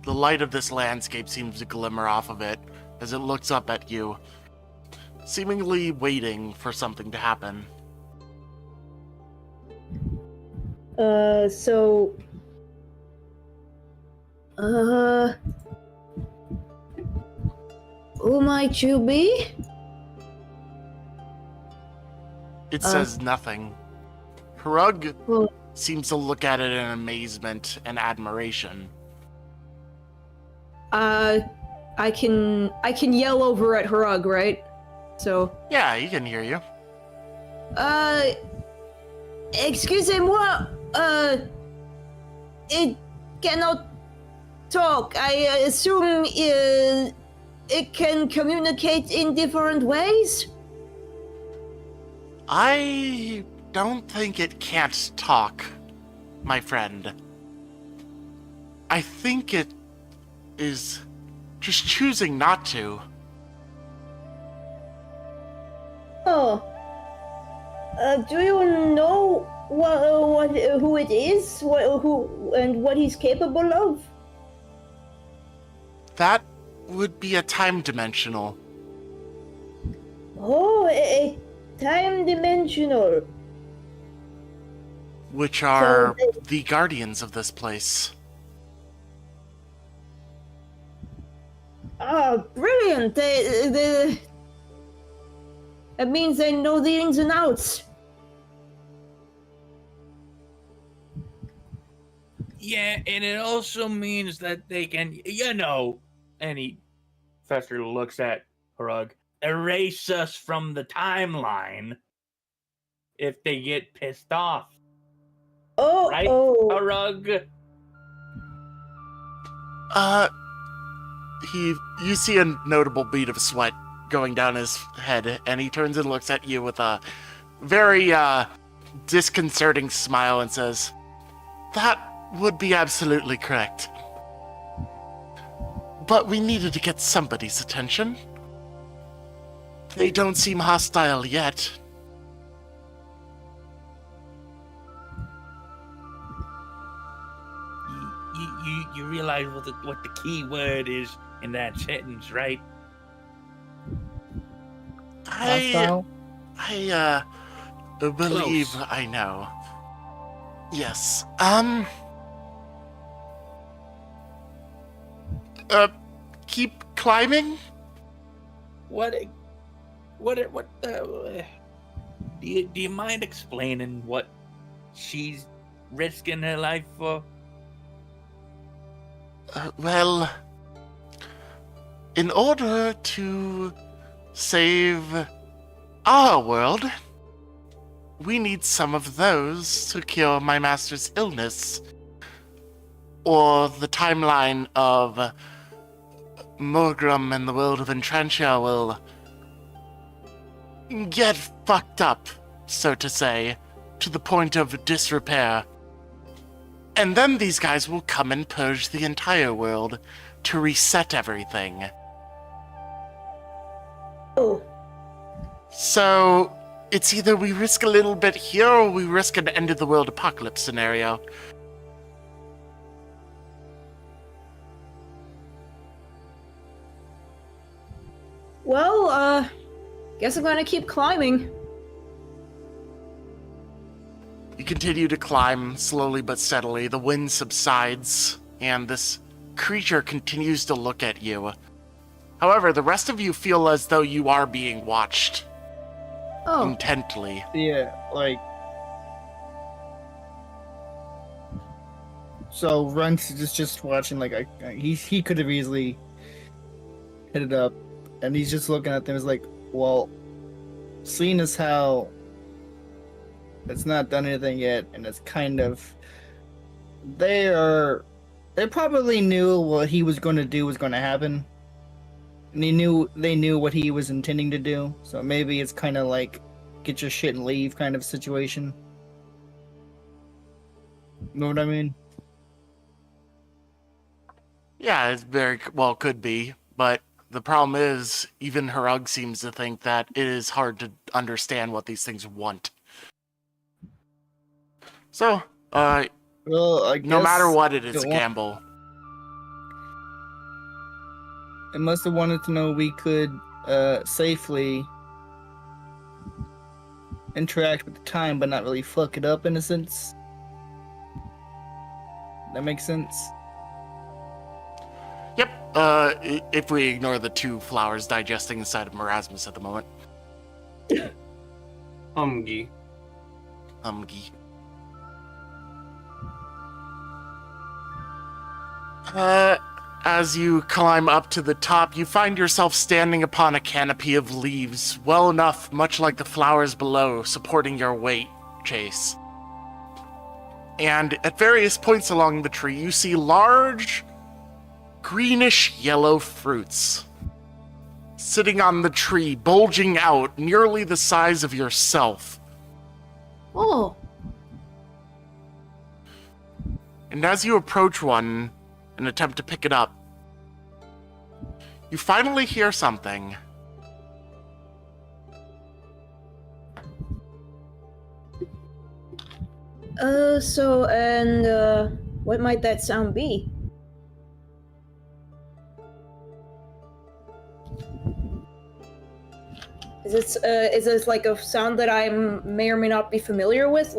The light of this landscape seems to glimmer off of it as it looks up at you, seemingly waiting for something to happen. So... Who might you be? It says nothing. Hrug Well, seems to look at it in amazement and admiration. I can yell over at Harug, right? So, Yeah, he can hear you. excusez-moi, it cannot talk. I assume it can communicate in different ways? I don't think it can't talk, my friend. I think it is just choosing not to. Oh. Do you know who it is? Who and what he's capable of? That would be a time dimensional. Oh, a time dimensional. Which are the guardians of this place. Ah, brilliant! That means they know the ins and outs. Yeah, and it also means that they can, and Fester looks at Harug, erase us from the timeline if they get pissed off. Oh, Right, oh. Harug? You see a notable bead of sweat going down his head, and he turns and looks at you with a very, disconcerting smile and says, "That would be absolutely correct. But we needed to get somebody's attention. They don't seem hostile yet." You realize what the key word is in that sentence, right? Hostile? I believe Close. I know. Yes. Keep climbing? Do you mind explaining what she's risking her life for? Well, in order to save our world, we need some of those to cure my master's illness. Or the timeline of Morgram and the world of Entrentia will get fucked up, so to say, to the point of disrepair. And then these guys will come and purge the entire world to reset everything. Oh. So, it's either we risk a little bit here or we risk an end of the world apocalypse scenario. Well, guess I'm gonna keep climbing. You continue to climb, slowly but steadily. The wind subsides, and this creature continues to look at you. However, the rest of you feel as though you are being watched Oh. intently. Yeah, like. So Runt is just watching, like, he could have easily hit it up, and he's just looking at them. He's like, well, seeing as how It's not done anything yet, and it's kind of. They probably knew what he was going to do was going to happen. And they knew what he was intending to do. So maybe it's kind of like get your shit and leave kind of situation. You know what I mean? Yeah, it very well could be, but the problem is, even Harug seems to think that it is hard to understand what these things want. So, Well, I guess no matter what, it is a it won't- gamble. It must have wanted to know we could safely interact with the time, but not really fuck it up in a sense. That makes sense. Yep, if we ignore the 2 flowers digesting inside of Marasmus at the moment. Umgi. Umgi. As you climb up to the top, you find yourself standing upon a canopy of leaves, well enough, much like the flowers below, supporting your weight, Chase. And at various points along the tree, you see large, greenish yellow fruits sitting on the tree, bulging out, nearly the size of yourself. Oh, And as you approach one and attempt to pick it up, you finally hear something. what might that sound be? Is this like a sound that I may or may not be familiar with?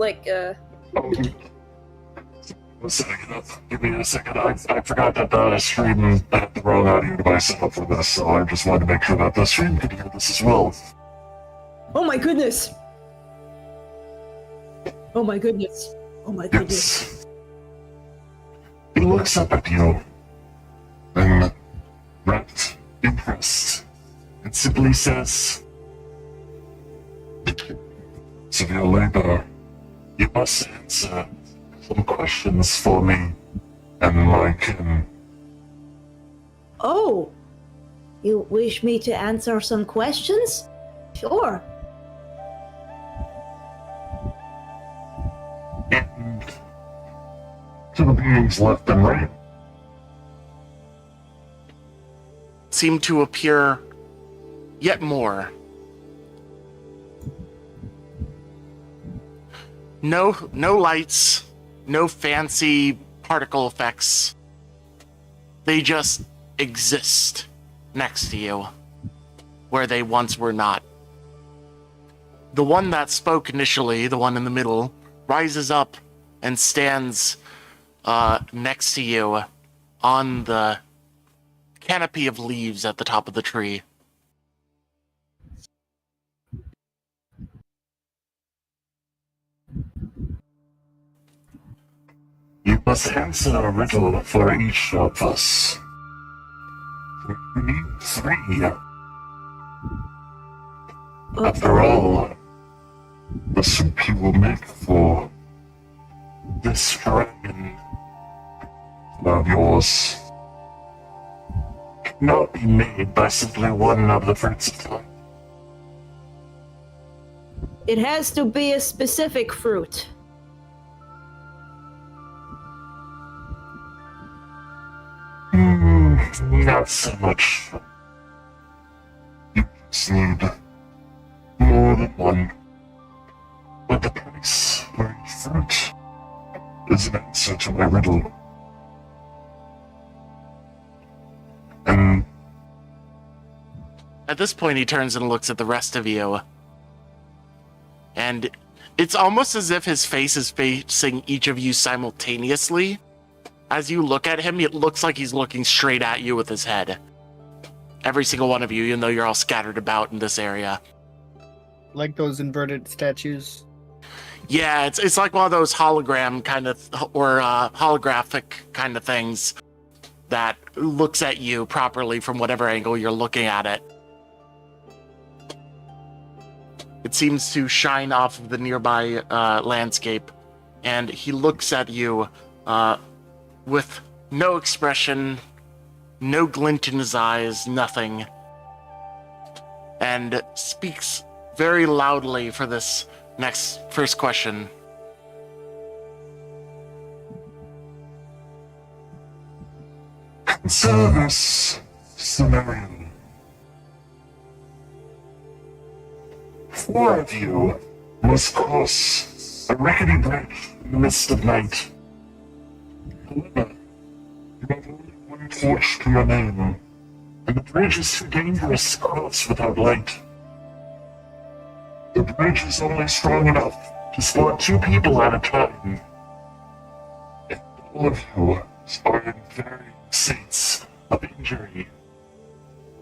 Setting it up. Give me a second. I forgot that the stream had the wrong audio device set up for this, so I just wanted to make sure that the stream could hear this as well. Oh my goodness! Oh my goodness! Oh my goodness! Yes. He looks up at you, and wrapped, impressed, and simply says, "Severe labor, you must answer some questions for me and my kin." Oh! You wish me to answer some questions? Sure. And to the beings left and right, Seem to appear yet more. No lights, no fancy particle effects. They just exist next to you, where they once were not. The one that spoke initially, the one in the middle, rises up and stands next to you on the canopy of leaves at the top of the tree. you must answer a riddle for each of us. We need 3. After all, the soup you will make for this dragon of yours cannot be made by simply one of the fruits of life. It has to be a specific fruit. Not so much. You just need more than one. But the price for each fruit is an answer to my riddle. And At this point, he turns and looks at the rest of you. And it's almost as if his face is facing each of you simultaneously. As you look at him, it looks like he's looking straight at you with his head. Every single one of you, even though you're all scattered about in this area. Like those inverted statues. Yeah, it's like one of those hologram kind of, or holographic kind of things that looks at you properly from whatever angle you're looking at it. It seems to shine off of the nearby landscape, and he looks at you with no expression, no glint in his eyes, nothing, and speaks very loudly for this first question. Consider this scenario. 4 of you must cross a rickety bridge in the midst of night. However, you have only one torch to your name, and the bridge is too dangerous to cross without light. The bridge is only strong enough to support 2 people at a time. And all of you are in varying states of injury.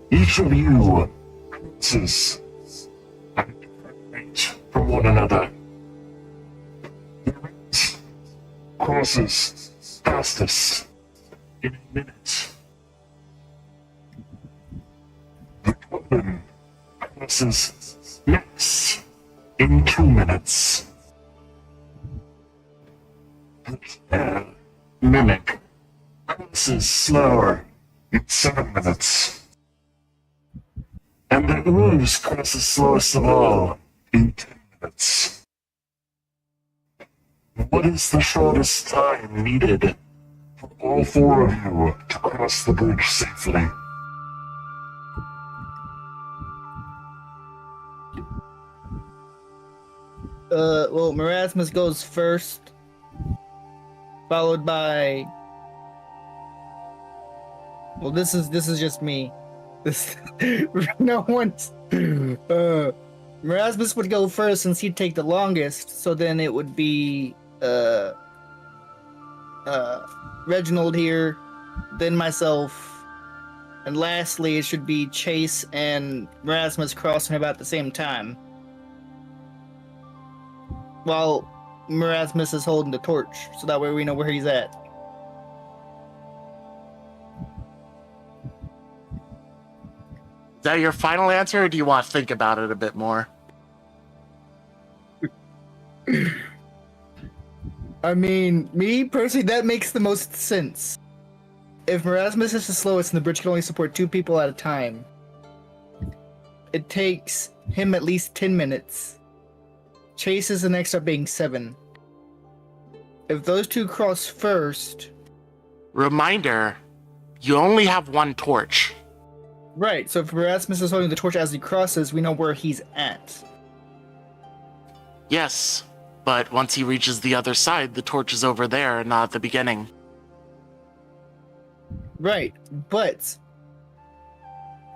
Each of you crosses at a different rate from one another. The rate crosses fastest in a minute. The goblin crosses next in 2 minutes. The player mimic crosses slower in 7 minutes. And the ooze crosses slowest of all in 10 minutes. What is the shortest time needed for all 4 of you to cross the bridge safely? Well, Merasmus goes first, followed by. Well, this is just me. This no one's. Merasmus would go first since he'd take the longest. So then it would be Reginald here, then myself, and lastly it should be Chase and Merasmus crossing about the same time. While Merasmus is holding the torch, so that way we know where he's at. Is that your final answer, or do you want to think about it a bit more? I mean, me personally, that makes the most sense. If Merasmus is the slowest and the bridge can only support 2 people at a time, it takes him at least 10 minutes. Chase is the next up being 7. If those 2 cross first... Reminder, you only have 1 torch. Right, so if Erasmus is holding the torch as he crosses, we know where he's at. Yes, but once he reaches the other side, the torch is over there and not at the beginning. Right, but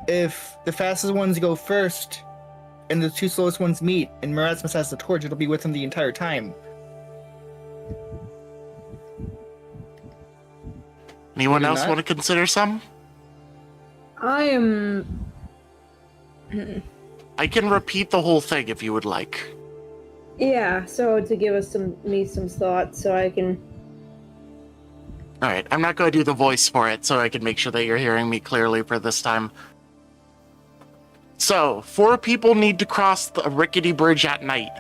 if the fastest ones go first and the 2 slowest ones meet and Merasmus has the torch, it'll be with him the entire time. Anyone Maybe else not. want to consider some? I am. I can repeat the whole thing if you would like. Yeah, so to give us some thoughts, so I can. All right, I'm not going to do the voice for it, so I can make sure that you're hearing me clearly for this time. So, 4 people need to cross the rickety bridge at night.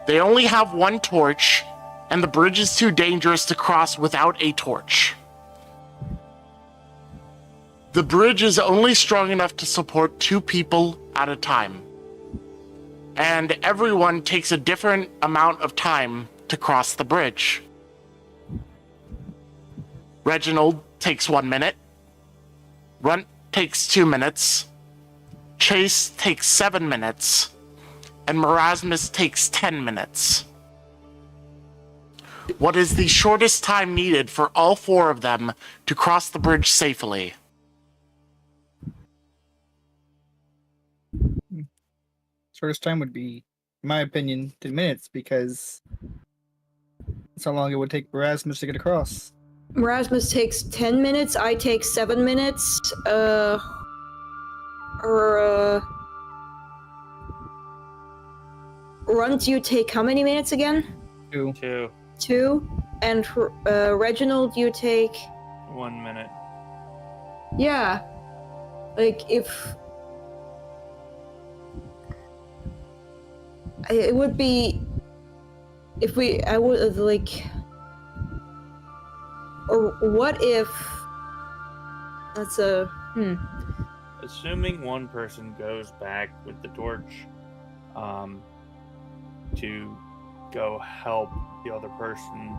They only have 1 torch, and the bridge is too dangerous to cross without a torch. The bridge is only strong enough to support 2 people at a time. And everyone takes a different amount of time to cross the bridge. Reginald takes 1 minute. Runt takes 2 minutes. Chase takes 7 minutes. And Merasmus takes 10 minutes. What is the shortest time needed for all 4 of them to cross the bridge safely? Shortest time would be, in my opinion, 10 minutes, because that's how long it would take Erasmus to get across. Erasmus takes 10 minutes, I take 7 minutes, Runt, you take how many minutes again? 2. 2. 2? And Reginald, you take... 1 minute. Yeah. Like, if... It would be if I would like, or what if that's a Assuming one person goes back with the torch, to go help the other person,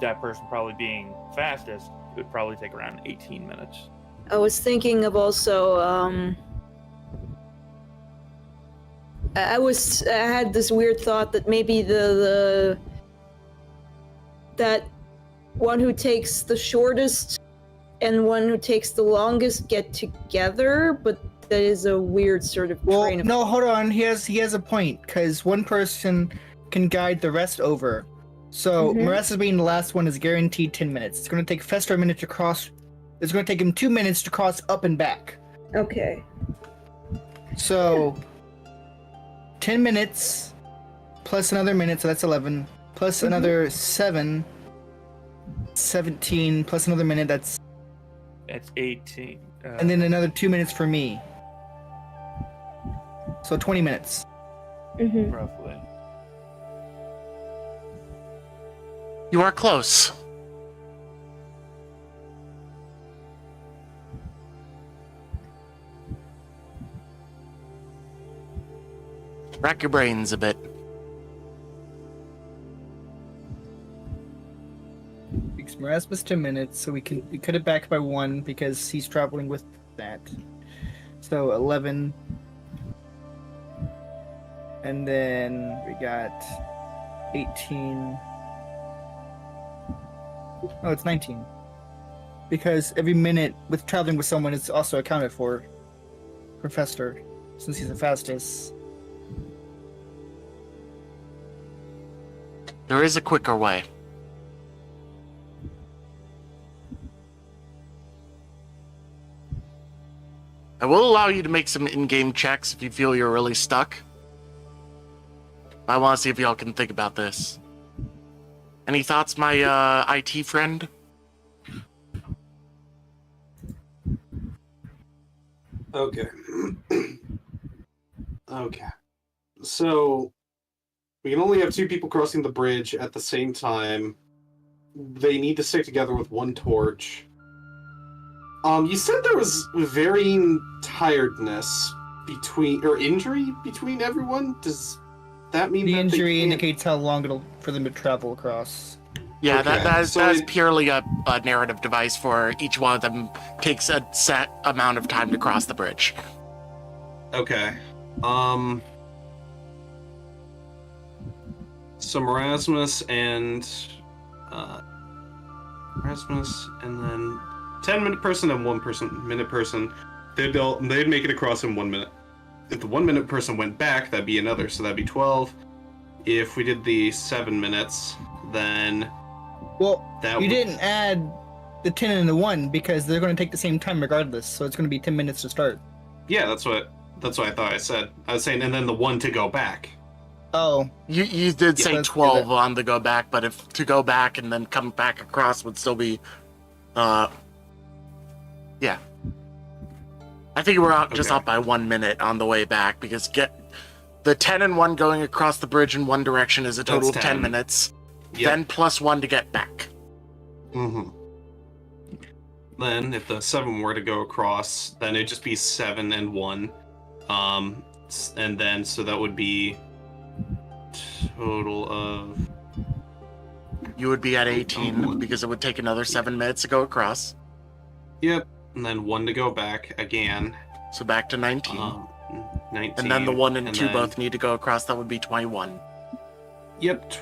that person probably being fastest, it would probably take around 18 minutes. I was thinking of also I had this weird thought that maybe that one who takes the shortest and one who takes the longest get together, but that is a weird sort of Well, train of no, hold on. He has a point, because one person can guide the rest over. So Maressa's being the last one is guaranteed 10 minutes. It's going to take Fester a minute to cross. It's going to take him 2 minutes to cross up and back. Okay. So 10 minutes plus another minute, so that's 11. Plus another 17 plus another minute, that's 18. and then another 2 minutes for me. So 20 minutes. Roughly. You are close. Rack your brains a bit. Because Marassa was 10 minutes, so we cut it back by 1 because he's traveling with that. So 11. And then we got 18. Oh, it's 19. Because every minute with traveling with someone is also accounted for Fester, since he's the fastest. There is a quicker way. I will allow you to make some in-game checks if you feel you're really stuck. I want to see if y'all can think about this. Any thoughts, my IT friend? Okay. Okay. So we can only have 2 people crossing the bridge at the same time. They need to stick together with 1 torch. You said there was varying tiredness injury between everyone? Does that mean The that injury indicates how long it'll for them to travel across. Yeah, Okay, that is so purely a narrative device for each one of them takes a set amount of time to cross the bridge. Okay. So Erasmus and then 10-minute person and 1-minute person. They'd make it across in 1 minute. If the 1-minute person went back, that'd be another, so that'd be 12. If we did the 7 minutes, then Well, that you didn't add the 10 and the 1 because they're going to take the same time regardless, so it's going to be 10 minutes to start. Yeah, that's what I thought I said. I was saying, and then the 1 to go back. Oh. You did say let's do 12 that. on the go back, but if to go back and then come back across would still be, yeah. I think we're just Okay. up by 1 minute on the way back because the 10 and 1 going across the bridge in one direction is a total That's of 10 10. minutes. Yep. Then plus 1 to get back. Mm-hmm. Then, if the 7 were to go across, then it'd just be 7 and 1. And then, so that would be total of... You would be at 18 because it would take another 7 minutes to go across. Yep. And then 1 to go back again. So back to 19. 19. And then the 1 and 2 then- both need to go across. That would be 21. Yep.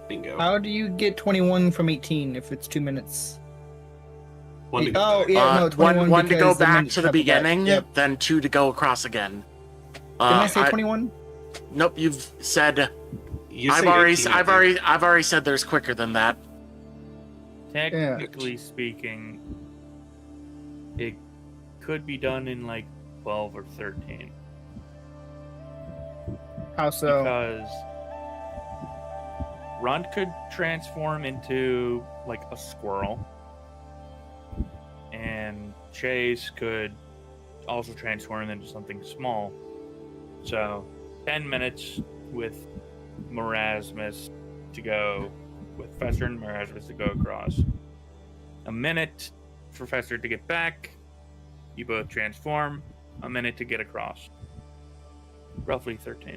Bingo. How do you get 21 from 18 if it's 2 minutes? 1 to go Oh, back. yeah, no, 21 one to go because the back minutes to the travel back. beginning, Yep. then 2 to go across again. Didn't I say 21? Nope, you've said. You I've say already, 18, I I've think. already, I've already said there's quicker than that. Technically speaking, it could be done in like 12 or 13. How so? Because Runt could transform into like a squirrel, and Chase could also transform into something small. So 10 minutes with Marasmus to go, with Fester and Marasmus to go across. A minute for Fester to get back. You both transform. A minute to get across. Roughly 13.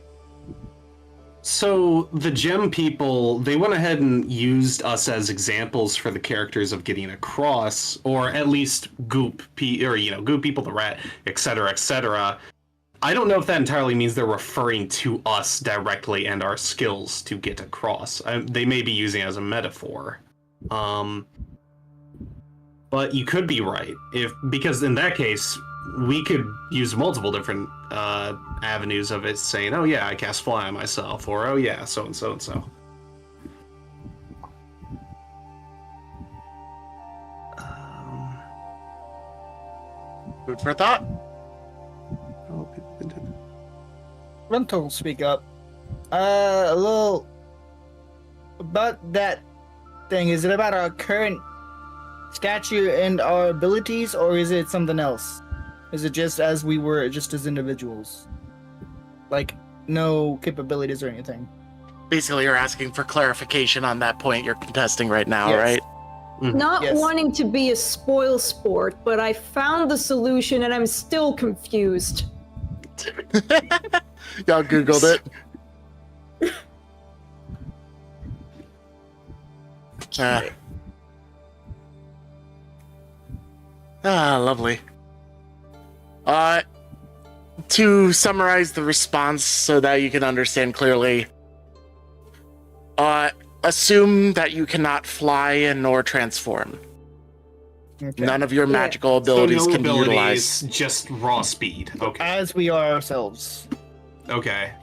So the gem people, they went ahead and used us as examples for the characters of getting across, or at least goop people, the rat, etc., etc. I don't know if that entirely means they're referring to us directly and our skills to get across. They may be using it as a metaphor. But you could be right, because in that case, we could use multiple different avenues of it, saying, "Oh yeah, I cast fly on myself," or "Oh yeah, so and so and so." Food for thought. Runto will speak up. A little about that thing. Is it about our current statue and our abilities, or is it something else? Is it just as we were, just as individuals? Like, no capabilities or anything? Basically, you're asking for clarification on that point you're contesting right now, Yes. right? Not Yes. wanting to be a spoil sport, but I found the solution and I'm still confused. Y'all Googled it. Lovely. To summarize the response so that you can understand clearly, assume that you cannot fly nor transform. Okay. None of your magical abilities so no can be abilities, utilized. just raw speed. Okay. As we are ourselves. Okay.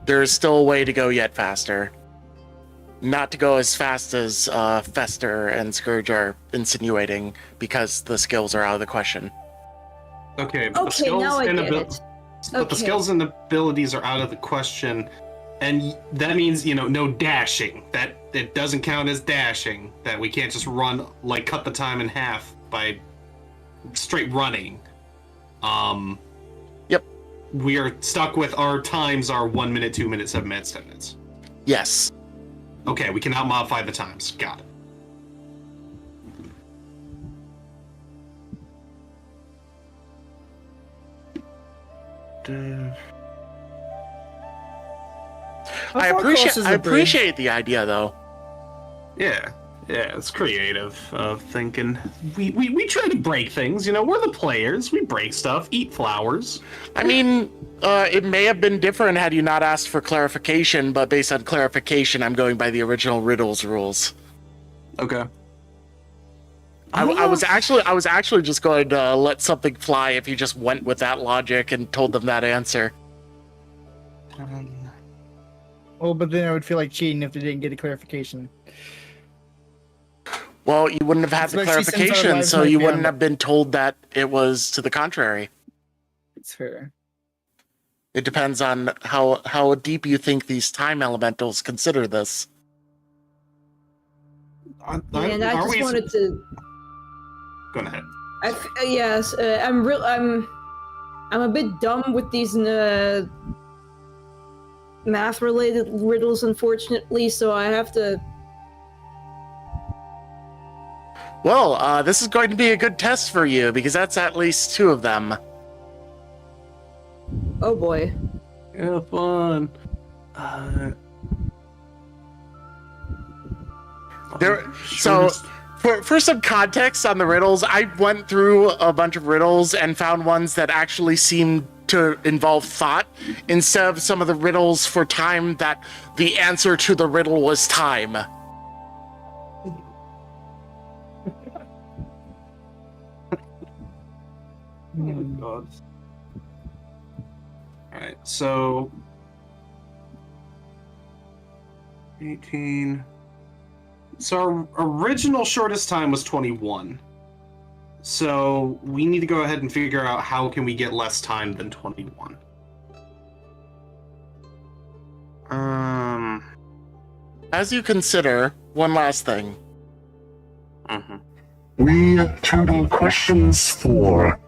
There is still a way to go yet faster. Not to go as fast as Fester and Scourge are insinuating, because the skills are out of the question. Okay. But the Okay, skills now I and get it. But the Okay. skills and abilities are out of the question, and that means no dashing. That it doesn't count as dashing. That we can't just run, like cut the time in half by straight running. Yep. We are stuck with our times are 1 minute, 2 minutes, 7 minutes, 10 minutes. Yes. Okay, we cannot modify the times. Got it. I appreciate the idea, though. Yeah, it's creative thinking. We try to break things, we're the players. We break stuff, eat flowers. I mean, it may have been different had you not asked for clarification, but based on clarification, I'm going by the original riddles rules. Okay. I was actually just going to let something fly if you just went with that logic and told them that answer. Oh, but then I would feel like cheating if they didn't get a clarification. Well, you wouldn't have had the Especially since our clarification, lives so might you be wouldn't on- have been told that it was to the contrary. It's fair. It depends on how deep you think these time elementals consider this. And I just wanted to. Go ahead. Yes, I'm a bit dumb with these math-related riddles, unfortunately. So I have to. Well, this is going to be a good test for you, because that's at least 2 of them. Oh boy. Yeah, fun. So, for some context on the riddles, I went through a bunch of riddles and found ones that actually seemed to involve thought, instead of some of the riddles for time that the answer to the riddle was time. Oh god. Alright, so 18. So our original shortest time was 21. So we need to go ahead and figure out how can we get less time than 21. As you consider, one last thing. We have total questions 4.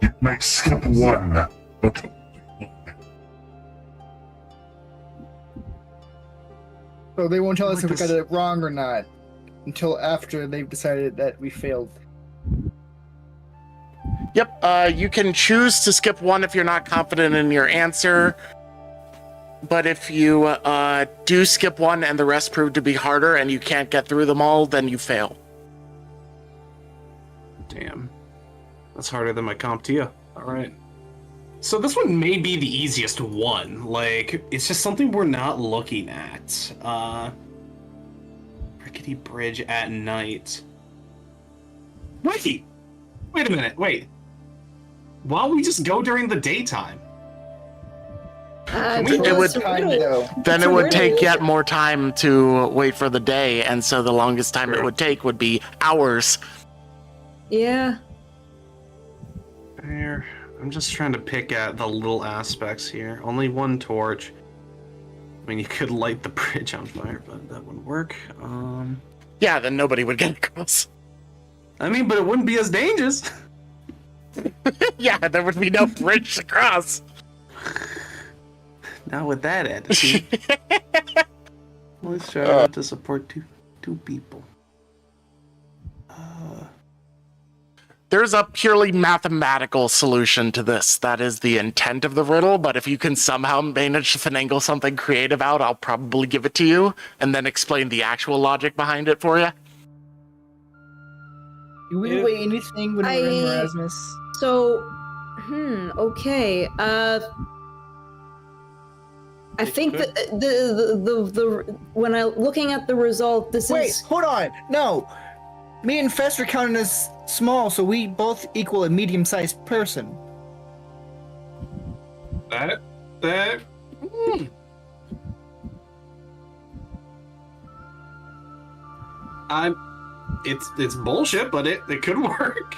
You may skip 1, but So they won't tell us Like if we this- got it wrong or not until after they've decided that we failed. Yep, you can choose to skip one if you're not confident in your answer. But if you do skip one and the rest prove to be harder and you can't get through them all, then you fail. Damn. That's harder than my CompTIA. Alright. So this one may be the easiest one. Like, it's just something we're not looking at. Rickety bridge at night. Wait! Wait a minute, wait. Why don't we just go during the daytime? It would- it's a riddle. Then It's it a would riddle. take yet more time to wait for the day, and so the longest time it Sure. would take would be hours. Yeah. Fair. I'm just trying to pick at the little aspects here. Only one torch. I mean, you could light the bridge on fire, but that wouldn't work. Yeah, then nobody would get across. I mean, but it wouldn't be as dangerous. Yeah, there would be no bridge to cross. Not with that attitude. Let's try to support two people. There's a purely mathematical solution to this. That is the intent of the riddle, but if you can somehow manage to finagle something creative out, I'll probably give it to you, and then explain the actual logic behind it for you. Do we weigh anything when we're in Erasmus? So, okay. I think that the when I looking at the result, this Wait, is hold on. No. Me and Fest are counted as small, so we both equal a medium-sized person. It's bullshit, but it could work.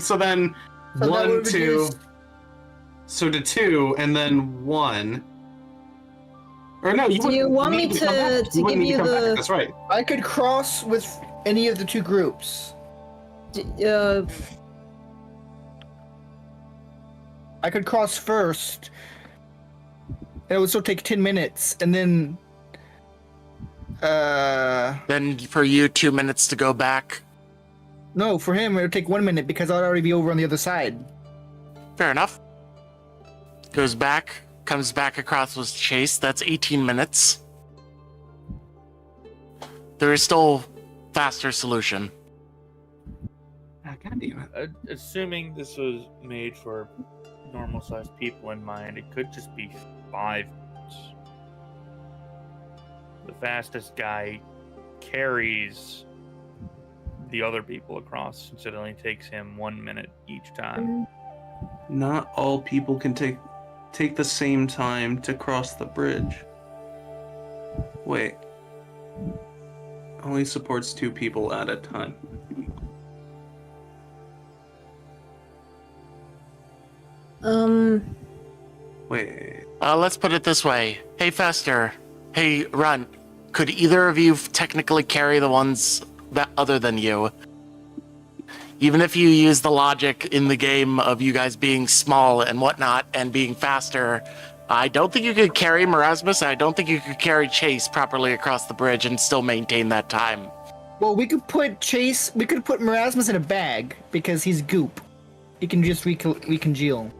So then So that one, would two. reduce- So to two, and then one. Or no, you Do you wouldn't want me need come back. to You wouldn't give need you come back, the- That's right. I could cross with any of the two groups. I could cross first. And it would still take 10 minutes, and then... Then for you, 2 minutes to go back. No, for him, it would take 1 minute, because I'd already be over on the other side. Fair enough. Goes back, comes back across with Chase. That's 18 minutes. There is still faster solution. God damn it. Assuming this was made for normal-sized people in mind, it could just be 5 minutes. The fastest guy carries the other people across, since it only takes him 1 minute each time. Not all people can take the same time to cross the bridge. Wait. Only supports 2 people at a time. Wait. Let's put it this way. Hey, Fester. Hey, Runt. Could either of you technically carry the ones that other than you? Even if you use the logic in the game of you guys being small and whatnot and being faster, I don't think you could carry Merasmus, and I don't think you could carry Chase properly across the bridge and still maintain that time. Well, we could put Merasmus in a bag, because he's goop. He can just recongeal.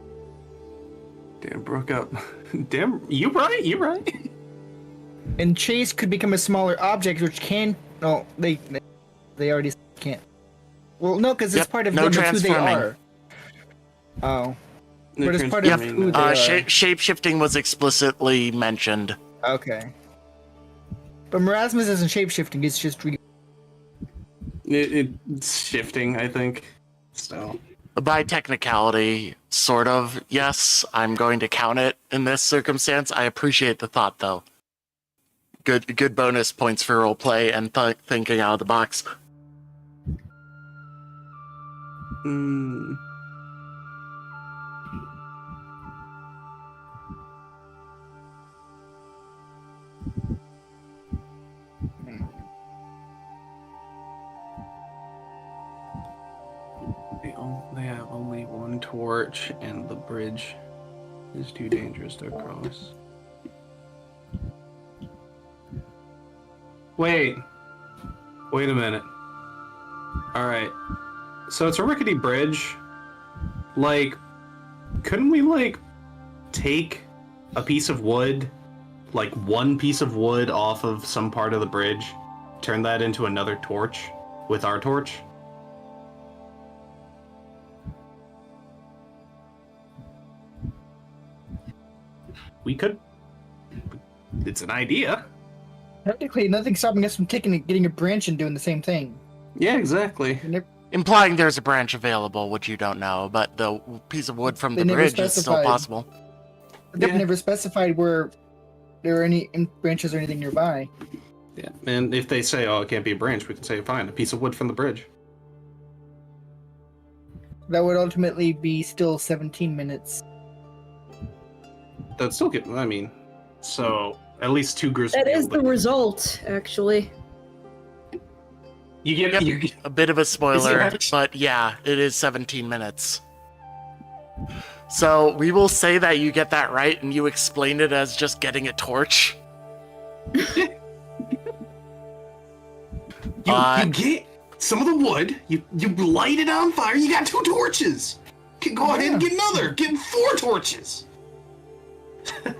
Damn, broke up. Damn, you right. And Chase could become a smaller object, which can... No, they already can't. Well, no, because it's Yep, part of no them, it's who they transforming. are. Oh. No But it's part Yep. of who they are. Shape-shifting was explicitly mentioned. Okay. But Merasmus isn't shapeshifting, it's just... It's shifting, I think. So. By technicality, sort of, yes, I'm going to count it in this circumstance. I appreciate the thought, though. Good bonus points for roleplay and thinking out of the box. They have only one torch, and the bridge is too dangerous to cross. Wait a minute. Alright. So it's a rickety bridge. Like, couldn't we, like, take a piece of wood, like one piece of wood off of some part of the bridge, turn that into another torch with our torch? We could. It's an idea. Technically, nothing's stopping us from getting a branch and doing the same thing. Yeah, exactly. Implying there's a branch available, which you don't know, but the piece of wood from They the never bridge is still specified. possible. They've Yeah. never specified where there are any branches or anything nearby. Yeah, and if they say, oh, it can't be a branch, we can say, fine, a piece of wood from the bridge. That would ultimately be still 17 minutes. That'd still get, I mean, so at least 2 groups. That would be is able the to- result, actually. You get, Yep. you get A bit of a spoiler, right? but yeah, it is 17 minutes. So we will say that you get that right and you explain it as just getting a torch. you get some of the wood, you light it on fire, you got 2 torches. Go ahead and get another, get 4 torches.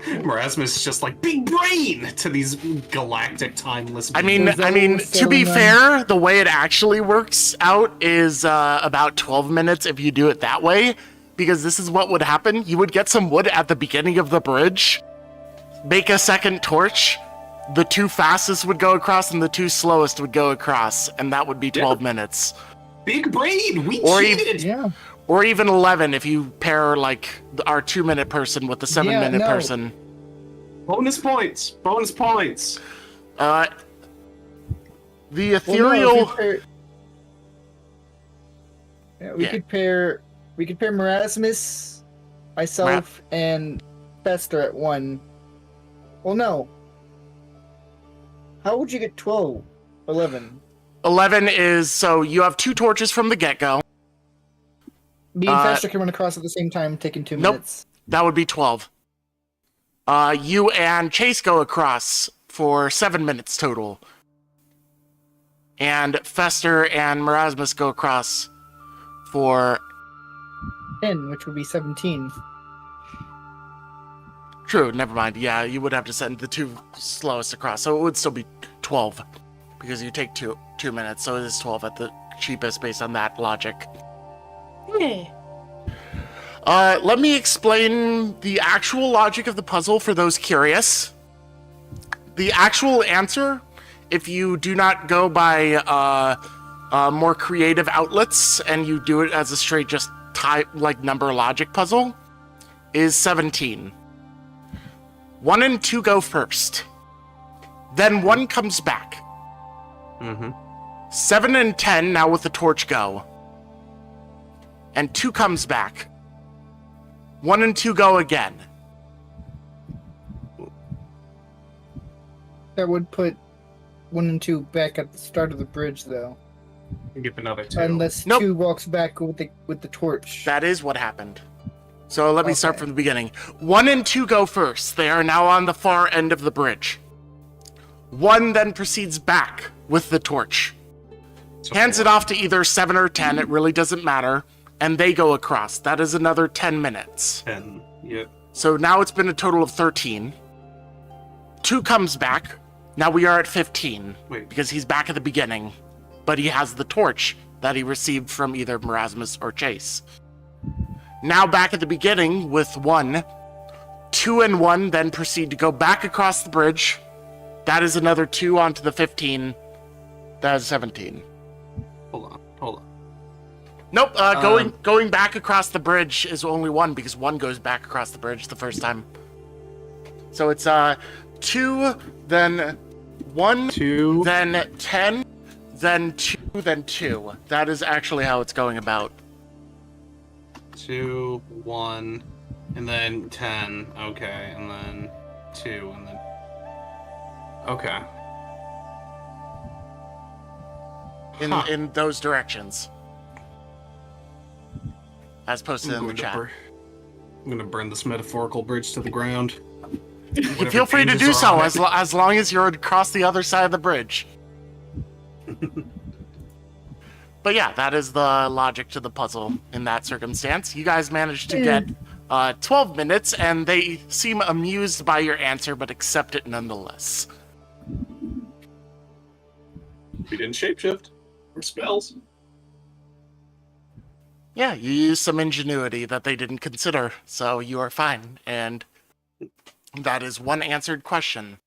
Erasmus is just like big brain to these galactic timeless. I mean, There's always to be someone- fair, the way it actually works out is about 12 minutes if you do it that way, because this is what would happen. You would get some wood at the beginning of the bridge, make a second torch, the 2 fastest would go across and the 2 slowest would go across, and that would be 12 minutes. big brain. We Or cheated. Yeah. Or even 11 if you pair, like, our 2-minute person with the 7-minute no. person. Bonus points. Bonus points. The Well, no, ethereal... if we pair- yeah, we Yeah. could pair. We could pair Merasmus, myself, and Fester at 1. Well, no. How would you get 12? 11. 11 is, so you have 2 torches from the get-go. Me and Uh, Fester can run across at the same time, taking 2 Nope. minutes. That would be 12. You and Chase go across for 7 minutes total. And Fester and Merasmus go across for... 10, which would be 17. True, never mind. Yeah, you would have to send the 2 slowest across. So it would still be 12. Because you take 2 minutes, so it is 12 at the cheapest based on that logic. Let me explain the actual logic of the puzzle for those curious. The actual answer, if you do not go by more creative outlets and you do it as a straight just type like number logic puzzle, is 17. 1 and 2 go first. Then 1 comes back. Mm-hmm. 7 and 10 now with the torch go. And 2 comes back. 1 and 2 go again. That would put 1 and 2 back at the start of the bridge, though. Give another 2. Unless Nope. 2 walks back with the torch. That is what happened. So let me start Okay. from the beginning. 1 and 2 go first. They are now on the far end of the bridge. 1 then proceeds back with the torch. Hands it off to either 7 or 10, it really doesn't matter, and they go across. That is another 10 minutes. 10. Yep. So now it's been a total of 13. 2 comes back. Now we are at 15, Wait. because he's back at the beginning, but he has the torch that he received from either Merasmus or Chase. Now back at the beginning with 1. 2 and 1 then proceed to go back across the bridge. That is another 2 onto the 15. That is 17. Hold on. Nope, going back across the bridge is only 1 because 1 goes back across the bridge the first time. So it's 2, then 1, 2. then 10, then 2, then 2. That is actually how it's going about. 2, 1, and then 10. Okay, and then 2, and then. Okay. Huh. In those directions. As posted in the chat. I'm gonna burn this metaphorical bridge to the ground. You can feel free to do so as long as you're across the other side of the bridge. But yeah, that is the logic to the puzzle in that circumstance. You guys managed to get 12 minutes, and they seem amused by your answer, but accept it nonetheless. We didn't shapeshift or spells. Yeah, you used some ingenuity that they didn't consider, so you are fine. And that is one answered question.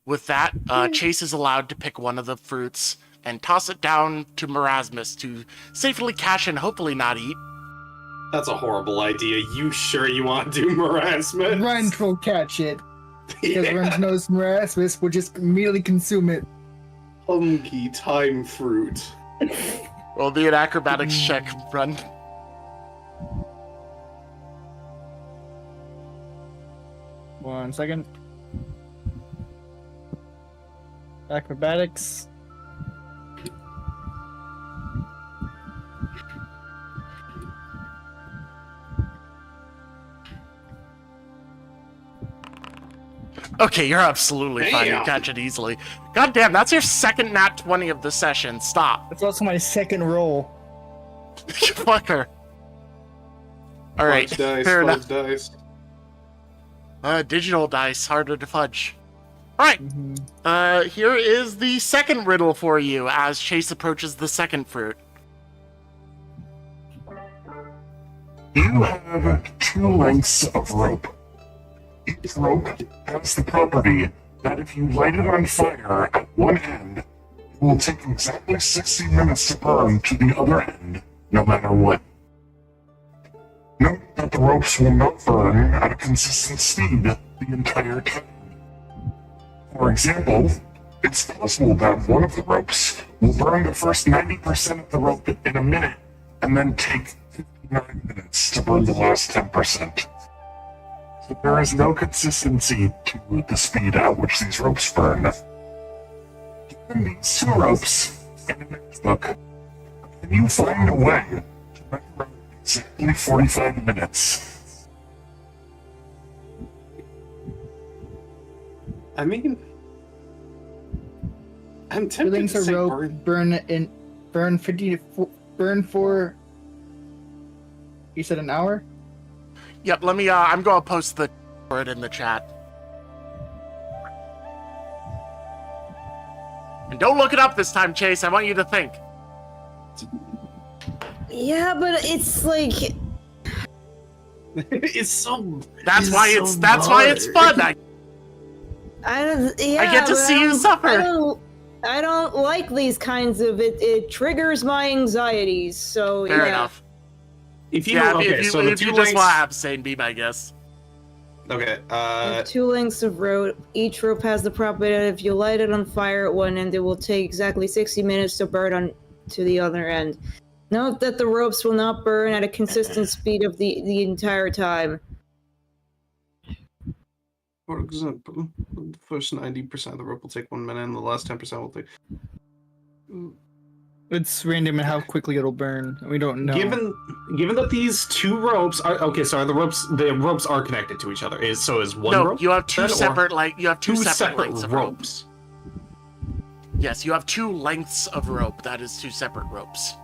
With that, Chase is allowed to pick one of the fruits and toss it down to Merasmus to safely catch and hopefully not eat. That's a horrible idea. You sure you want to do Merasmus? Run will catch it. Because Run knows Merasmus will just immediately consume it. Hunky time fruit. Roll the acrobatics check, Run. One second. Acrobatics. Okay, you're absolutely fine. You Damn. catch it easily. God damn, that's your second nat 20 of the session. Stop. That's also my second roll. You fucker. Alright, Fudge dice, fair fudge enough. dice. Digital dice, harder to fudge. Alright, Mm-hmm. here is the second riddle for you as Chase approaches the second fruit. You have 2 lengths of rope. Each rope has the property that if you light it on fire at one end, it will take exactly 60 minutes to burn to the other end, no matter what. Note that the ropes will not burn at a consistent speed the entire time. For example, it's possible that one of the ropes will burn the first 90% of the rope in a minute, and then take 59 minutes to burn the last 10%. So there is no consistency to the speed at which these ropes burn. Given these 2 ropes in the next book, can you find a way to measure out exactly 45 minutes? I mean, I'm tempted Feelings to of say rope burn. burn for. You said an hour? Yep, let me, I'm going to post the word in the chat. And don't look it up this time, Chase. I want you to think. Yeah, but it's like It's so. That's why it's fun. I don't. Yeah, I get to but see you suffer. I don't like these kinds of it triggers my anxieties. So Fair yeah. enough. If you Yeah, okay, if you, so the if 2 you just lengths. want to abstain, be my guess. Okay. With 2 lengths of rope. Each rope has the property that if you light it on fire at one end, it will take exactly 60 minutes to burn on to the other end. Note that the ropes will not burn at a consistent speed of the entire time. For example, the first 90% of the rope will take 1 minute, and the last 10% will take. It's random and how quickly it'll burn. We don't know. Given that these 2 ropes are okay, so the ropes are connected to each other. Is one No, rope? you have 2 then, or separate, you have 2 2 separate lengths of rope. ropes. Yes, you have 2 lengths of rope. That is 2 separate ropes.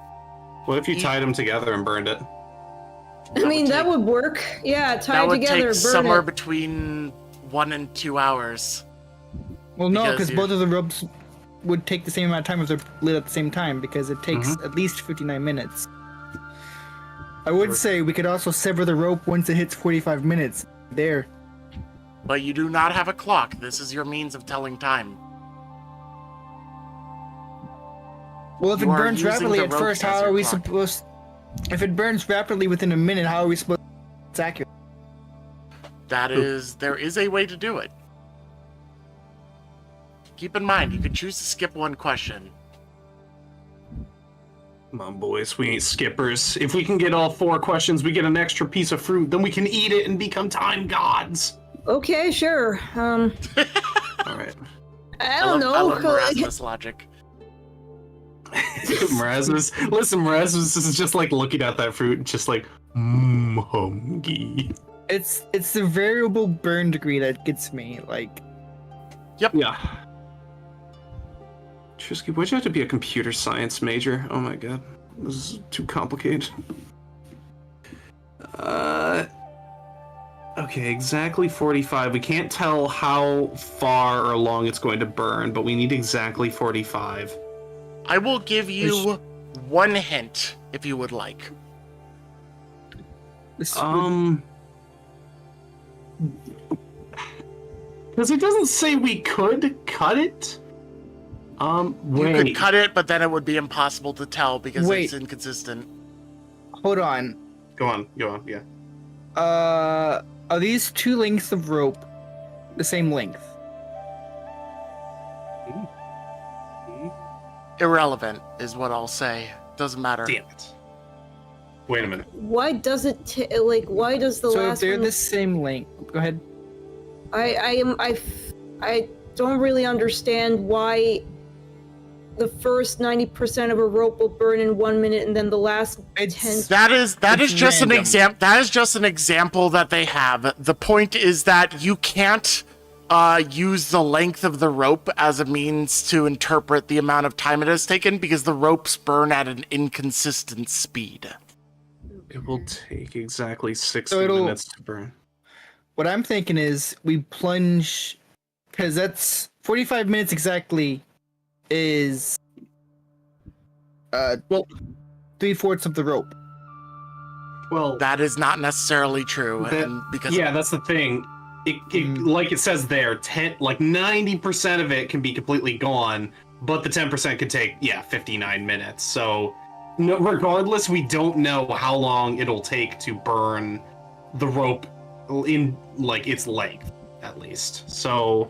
What if you tied them together and burned it? I mean, that would work. Yeah, That tied would together, take burn somewhere it. between 1 and 2 hours. Well, no, because because you- both of the ropes would take the same amount of time if they're lit at the same time, because it takes Mm-hmm. at least 59 minutes. I would say we could also sever the rope once it hits 45 minutes. There. But you do not have a clock. This is your means of telling time. Well, if You it are burns using rapidly the at ropes first, as how your are we clock. supposed... If it burns rapidly within a minute, how are we supposed it's accurate? There is a way to do it. Keep in mind, you can choose to skip 1 question. Come on, boys, we ain't skippers. If we can get all 4 questions, we get an extra piece of fruit. Then we can eat it and become time gods. Okay, sure. All right. I don't know. I love 'cause- Erasmus logic. Merasmus, listen, Merasmus is just like looking at that fruit, just like, hungry. It's the variable burn degree that gets me. Like, Yeah. Trisky, why'd you have to be a computer science major? Oh my god. This is too complicated. Okay, exactly 45. We can't tell how far or long it's going to burn, but we need exactly 45. I will give you one hint if you would like. this Because it doesn't say we could cut it. You Wait. could cut it, but then it would be impossible to tell because Wait. it's inconsistent. hold on. Go on, yeah. Are these two lengths of rope the same length? Irrelevant is what I'll say. Doesn't matter. Damn it. Wait a minute. Why does it why does the So if last they're one? the same length, go ahead. I don't really understand why the first 90% of a rope will burn in 1 minute and then the last 10. That is It's just an random. example. That is just an example that they have. The point is that you can't use the length of the rope as a means to interpret the amount of time it has taken because the ropes burn at an inconsistent speed. It will take exactly 60 So it'll- minutes to burn. What I'm thinking is we plunge, because that's 45 minutes exactly is Well, 3/4 of the rope. well, That is not necessarily true, That- and because yeah, that's the thing. Like it says there, 90% of it can be completely gone, but the 10% could take 59 minutes. So, no, regardless, we don't know how long it'll take to burn the rope in like its length, at least. So,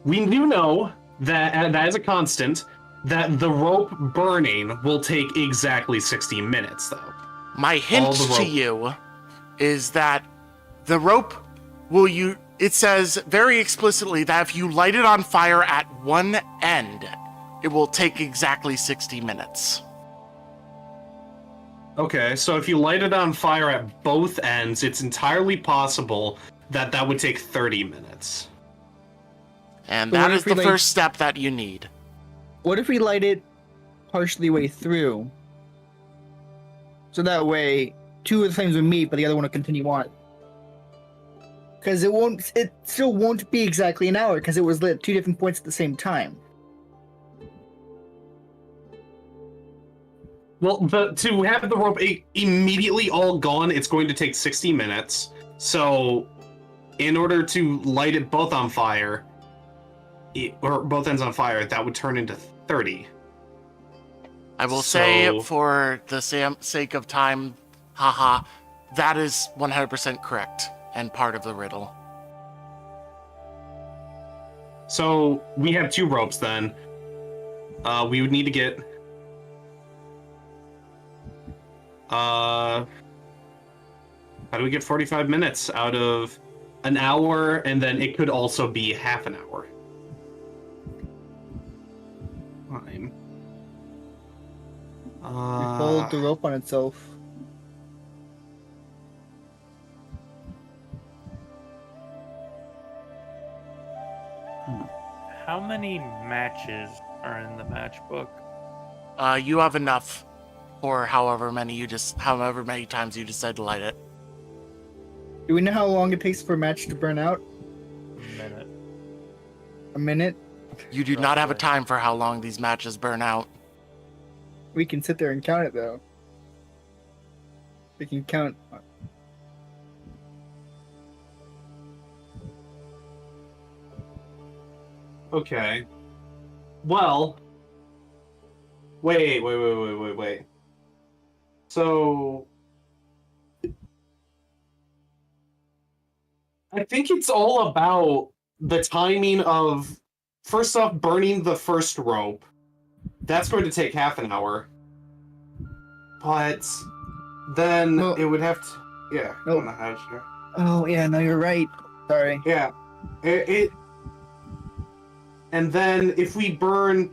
we do know that is a constant that the rope burning will take exactly 60 minutes, though. my hint all the to rope. you is that the rope it says very explicitly that if you light it on fire at one end, it will take exactly 60 minutes. Okay, so if you light it on fire at both ends, it's entirely possible that that would take 30 minutes. And So that what is if we, the like- first step that you need. What if we light it partially way through? So that way, two of the flames will meet, but the other one will continue on. Because it still won't be exactly an hour, because it was lit at 2 different points at the same time. Well, to have the rope immediately all gone, it's going to take 60 minutes. So, in order to light it both on fire, or both ends on fire, that would turn into 30. I will say, So- for the sake of time, haha, that is 100% correct and part of the riddle. So, we have 2 ropes then. We would need to get... how do we get 45 minutes out of an hour, and then it could also be half an hour? Time. Hold the rope on itself. How many matches are in the matchbook? You have enough for however many times you decide to light it. Do we know how long it takes for a match to burn out? A minute. A minute? You do not have a Roughly. time for how long these matches burn out. We can sit there and count it, though. We can count. Okay. Well. Wait. So. I think it's all about the timing of, first off, burning the first rope. That's going to take half an hour. But then Well- it would have to. Yeah. I No. don't know how to- Oh, yeah, no, you're right. Sorry. Yeah. It and then if we burn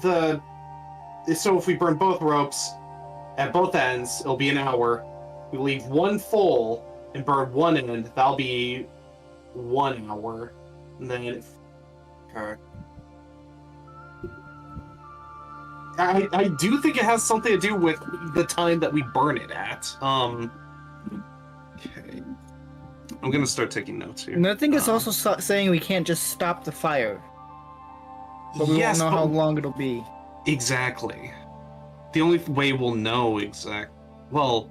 if we burn both ropes at both ends, it'll be an hour. we leave one full and burn one end, that'll be 1 hour. And then I do think it has something to do with the time that we burn it at. Okay. I'm gonna start taking notes here. And I think it's also saying we can't just stop the fire. But we won't know how long it'll be. Exactly. The only way we'll know well,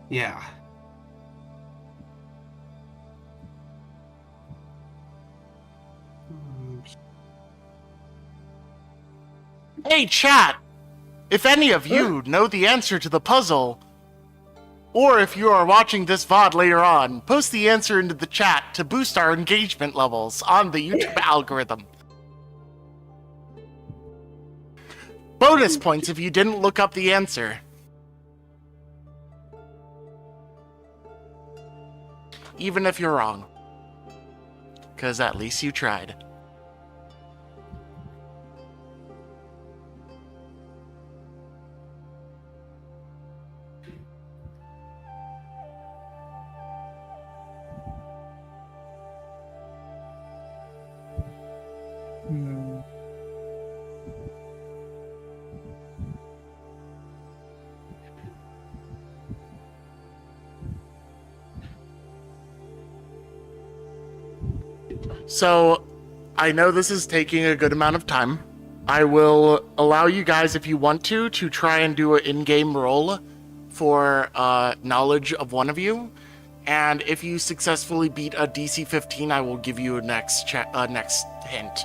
yeah. Hey, chat! If any of you know the answer to the puzzle, or if you are watching this VOD later on, post the answer into the chat to boost our engagement levels on the YouTube algorithm. Bonus points if you didn't look up the answer. Even if you're wrong. Because at least you tried. So, I know this is taking a good amount of time. I will allow you guys, if you want to try and do an in-game roll for knowledge of one of you. And if you successfully beat a DC 15, I will give you a next hint.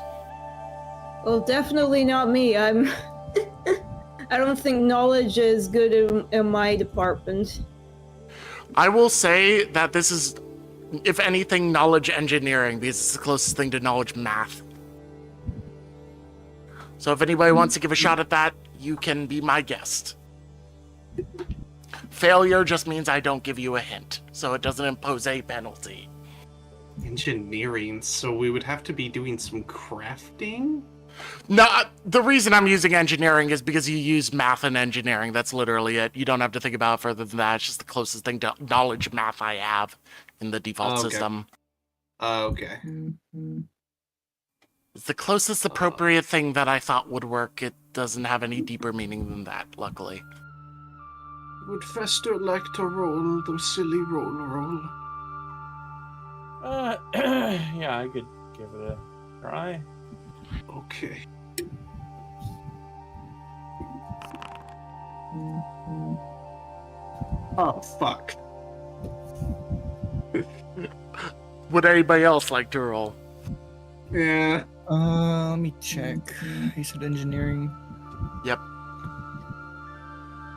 Well, definitely not me. I don't think knowledge is good in my department. I will say that this is, if anything, knowledge engineering, because it's the closest thing to knowledge math. So if anybody wants to give a shot at that, you can be my guest. Failure just means I don't give you a hint, so it doesn't impose a penalty. Engineering, so we would have to be doing some crafting? No, the reason I'm using engineering is because you use math and engineering. That's literally it. You don't have to think about it further than that. It's just the closest thing to knowledge math I have in the default system. Okay. It's the closest appropriate thing that I thought would work. It doesn't have any deeper meaning than that, luckily. Would Fester like to roll the silly roll? Yeah, I could give it a try. Okay. Oh, fuck. Would anybody else like to roll? Yeah. Let me check. He said engineering. Yep.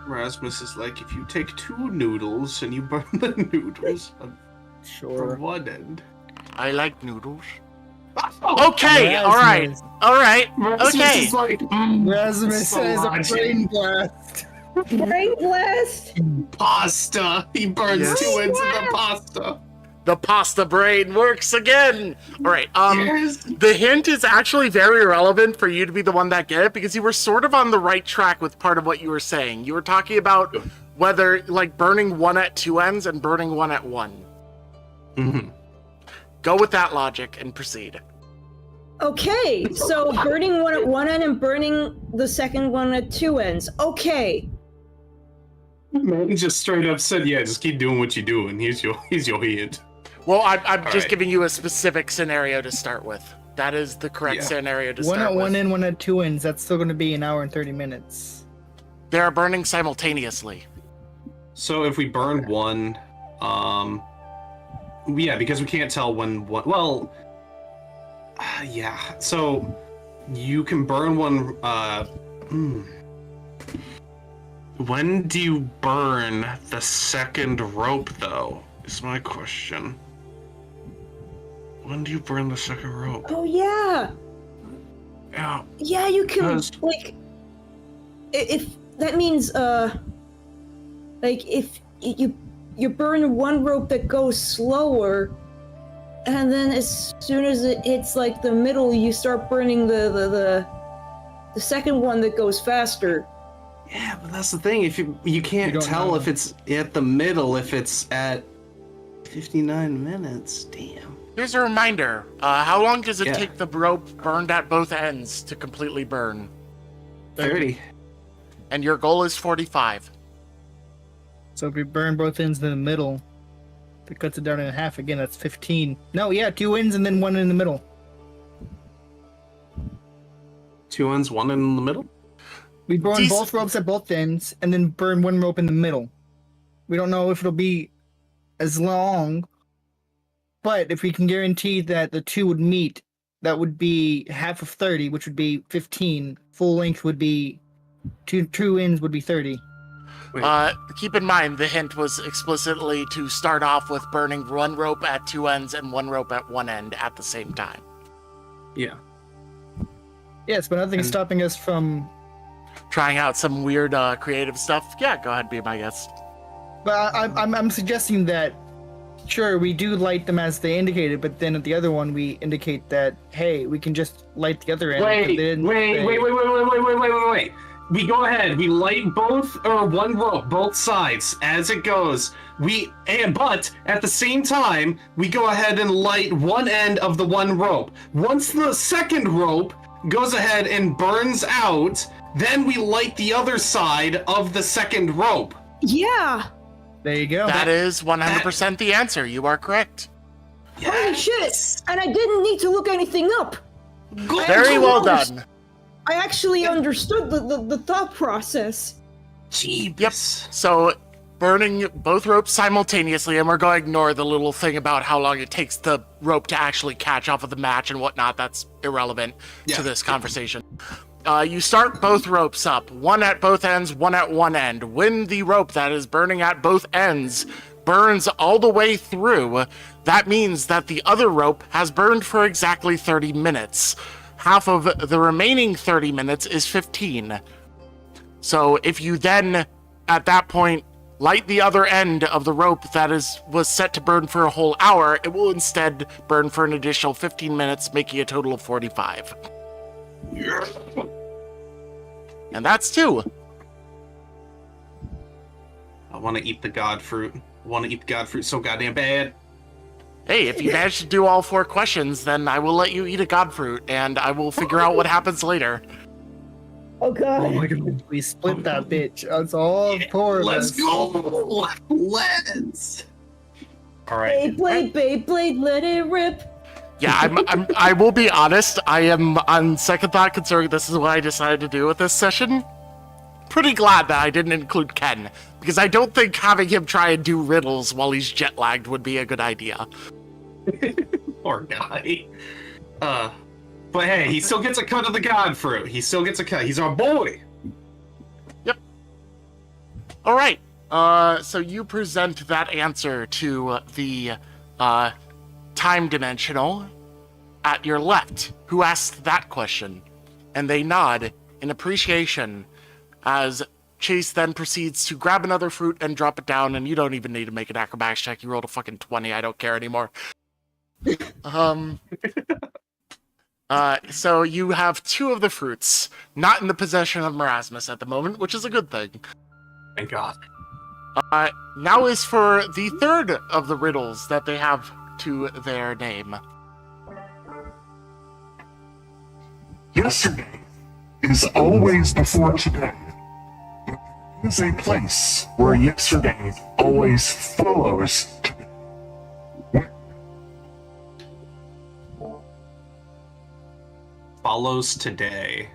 Rasmus is like, if you take 2 noodles and you burn the noodles from Sure. one end. I like noodles. Okay, alright. Alright, okay. Is like, Rasmus so says a logic. brain blast. Brain blast! Pasta! He burns Yes. 2 ends of the pasta. The pasta brain works again! Alright, Yes. the hint is actually very relevant for you to be the one that get it, because you were sort of on the right track with part of what you were saying. You were talking about whether, like, burning one at 2 ends and burning one at 1. Mm-hmm. Go with that logic and proceed. Okay, so burning one at one end and burning the second one at 2 ends. Okay. Man, he just straight up said, yeah, just keep doing what you're doing. Here's your hint. Well, I'm just right. giving you a specific scenario to start with. That is the correct scenario to One start at with. one end, one at 2 ends. That's still going to be an hour and 30 minutes. They are burning simultaneously. So if we burn one, yeah, because we can't tell when one. Well, yeah. So you can burn one. When do you burn the second rope, though? Is my question. When do you burn the second rope? Oh, yeah. Yeah. Yeah, you can, Because- like, if that means, like, if you burn one rope that goes slower, and then as soon as it hits, like, the middle, you start burning the second one that goes faster. Yeah, but that's the thing. If you can't don't tell know. if it's at the middle, if it's at 59 minutes. Damn. Here's a reminder. How long does it Yeah. take the rope burned at both ends to completely burn? 30. And your goal is 45. So if we burn both ends in the middle, it cuts it down in half again. That's 15. No, yeah, 2 ends and then 1 in the middle. 2 ends, 1 in the middle? We burn Dec- both ropes at both ends and then burn 1 rope in the middle. We don't know if it'll be as long, but if we can guarantee that the 2 would meet, that would be half of 30, which would be 15. Full length would be two ends would be 30. Wait. Keep in mind, the hint was explicitly to start off with burning 1 rope at 2 ends and 1 rope at 1 end at the same time. Yeah. Yes, but nothing's And- stopping us from. Trying out some weird creative stuff. Yeah, go ahead, be my guest. But I'm suggesting that. Sure, we do light them as they indicated, but then at the other one we indicate that hey, we can just light the other end. Wait. We go ahead. We light both or 1 rope, both sides as it goes. But at the same time, we go ahead and light 1 end of the 1 rope. Once the second rope goes ahead and burns out, then we light the other side of the second rope. Yeah. There you go. That is 100% the answer. You are correct. Holy shit! And I didn't need to look anything up. Very well done. I actually understood the thought process. Jeebus. Yep. So, burning both ropes simultaneously, and we're going to ignore the little thing about how long it takes the rope to actually catch off of the match and whatnot. That's irrelevant to this conversation. You start both ropes up, 1 at both ends, 1 at 1 end. When the rope that is burning at both ends burns all the way through, that means that the other rope has burned for exactly 30 minutes. Half of the remaining 30 minutes is 15. So if you then, at that point, light the other end of the rope that was set to burn for a whole hour, it will instead burn for an additional 15 minutes, making a total of 45. And that's 2. I want to eat the god fruit. I want to eat the god fruit so goddamn bad. Hey, if you manage to do all 4 questions, then I will let you eat a god fruit, and I will figure out what happens later. Oh god. Oh my god. We split that bitch. That's all 4 of Let's us. go. Let's. All right. Beyblade, let it rip. Yeah, I will be honest, I am, on second thought, considering this is what I decided to do with this session, pretty glad that I didn't include Ken, because I don't think having him try and do riddles while he's jet-lagged would be a good idea. Poor guy. But hey, he still gets a cut of the god fruit. He still gets a cut. He's our boy. Yep. Alright, so you present that answer to the, time dimensional at your left, who asked that question, and they nod in appreciation as Chase then proceeds to grab another fruit and drop it down, and you don't even need to make an acrobatics check. You rolled a fucking 20. I don't care anymore. So you have 2 of the fruits, not in the possession of Merasmus at the moment, which is a good thing. Thank God. Now is for the 3rd of the riddles that they have to their name. Yesterday is always before today. There is a place where yesterday always follows today. Follows today.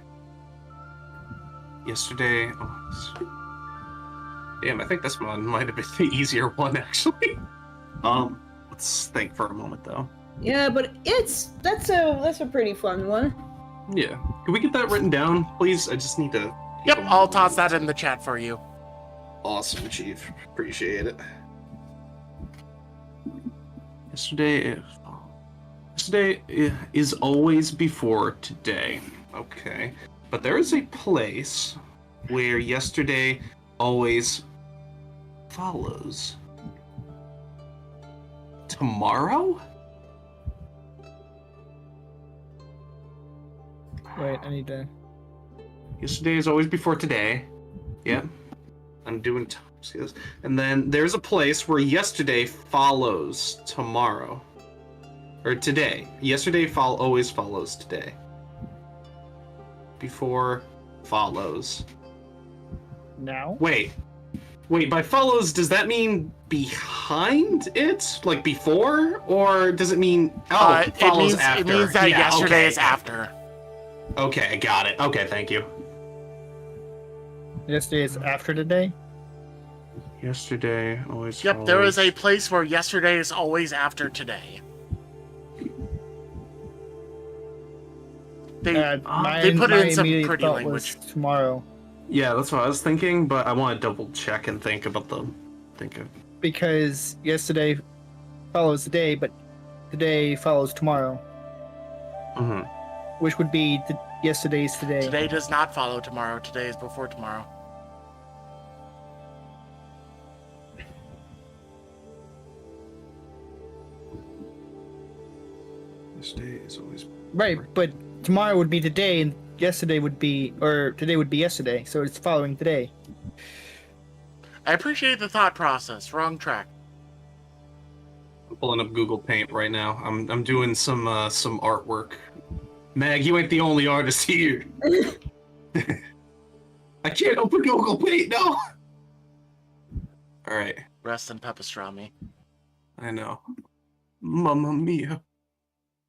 Yesterday. Oh, damn, I think this one might have been the easier one actually. Let's think for a moment though. Yeah, but that's a pretty fun one. Yeah. Can we get that written down, please? I just need to. Yep, I'll toss that in the chat for you. Awesome, Chief. Appreciate it. Yesterday is always before today. Okay. But there is a place where yesterday always follows. Tomorrow? Wait, I need to. Yesterday is always before today. Yeah. I'm doing time scales. And then there's a place where yesterday follows tomorrow. Or today. Yesterday always follows today. Before follows. Now? Wait, by follows, does that mean behind it? Like before? Or does it mean... Oh, follows after. It means that Yeah, yesterday okay. is after. Okay, got it. Okay, thank you. Yesterday is after today? Yesterday always Yep, follows... there is a place where yesterday is always after today. They put it in some immediate pretty thought language. was tomorrow. Yeah, that's what I was thinking, but I want to double check and think about Because yesterday follows today, but today follows tomorrow. Mhm. Which would be yesterday's today. Today does not follow tomorrow. Today is before tomorrow. This day is always... Right, but tomorrow would be today, and yesterday would be, or today would be yesterday, so it's following today. I appreciate the thought process. Wrong track. I'm pulling up Google Paint right now. I'm doing some artwork. Mag, you ain't the only artist here. I can't open Google Paint, no! Alright, Rest in pastrami. I know. Mamma mia.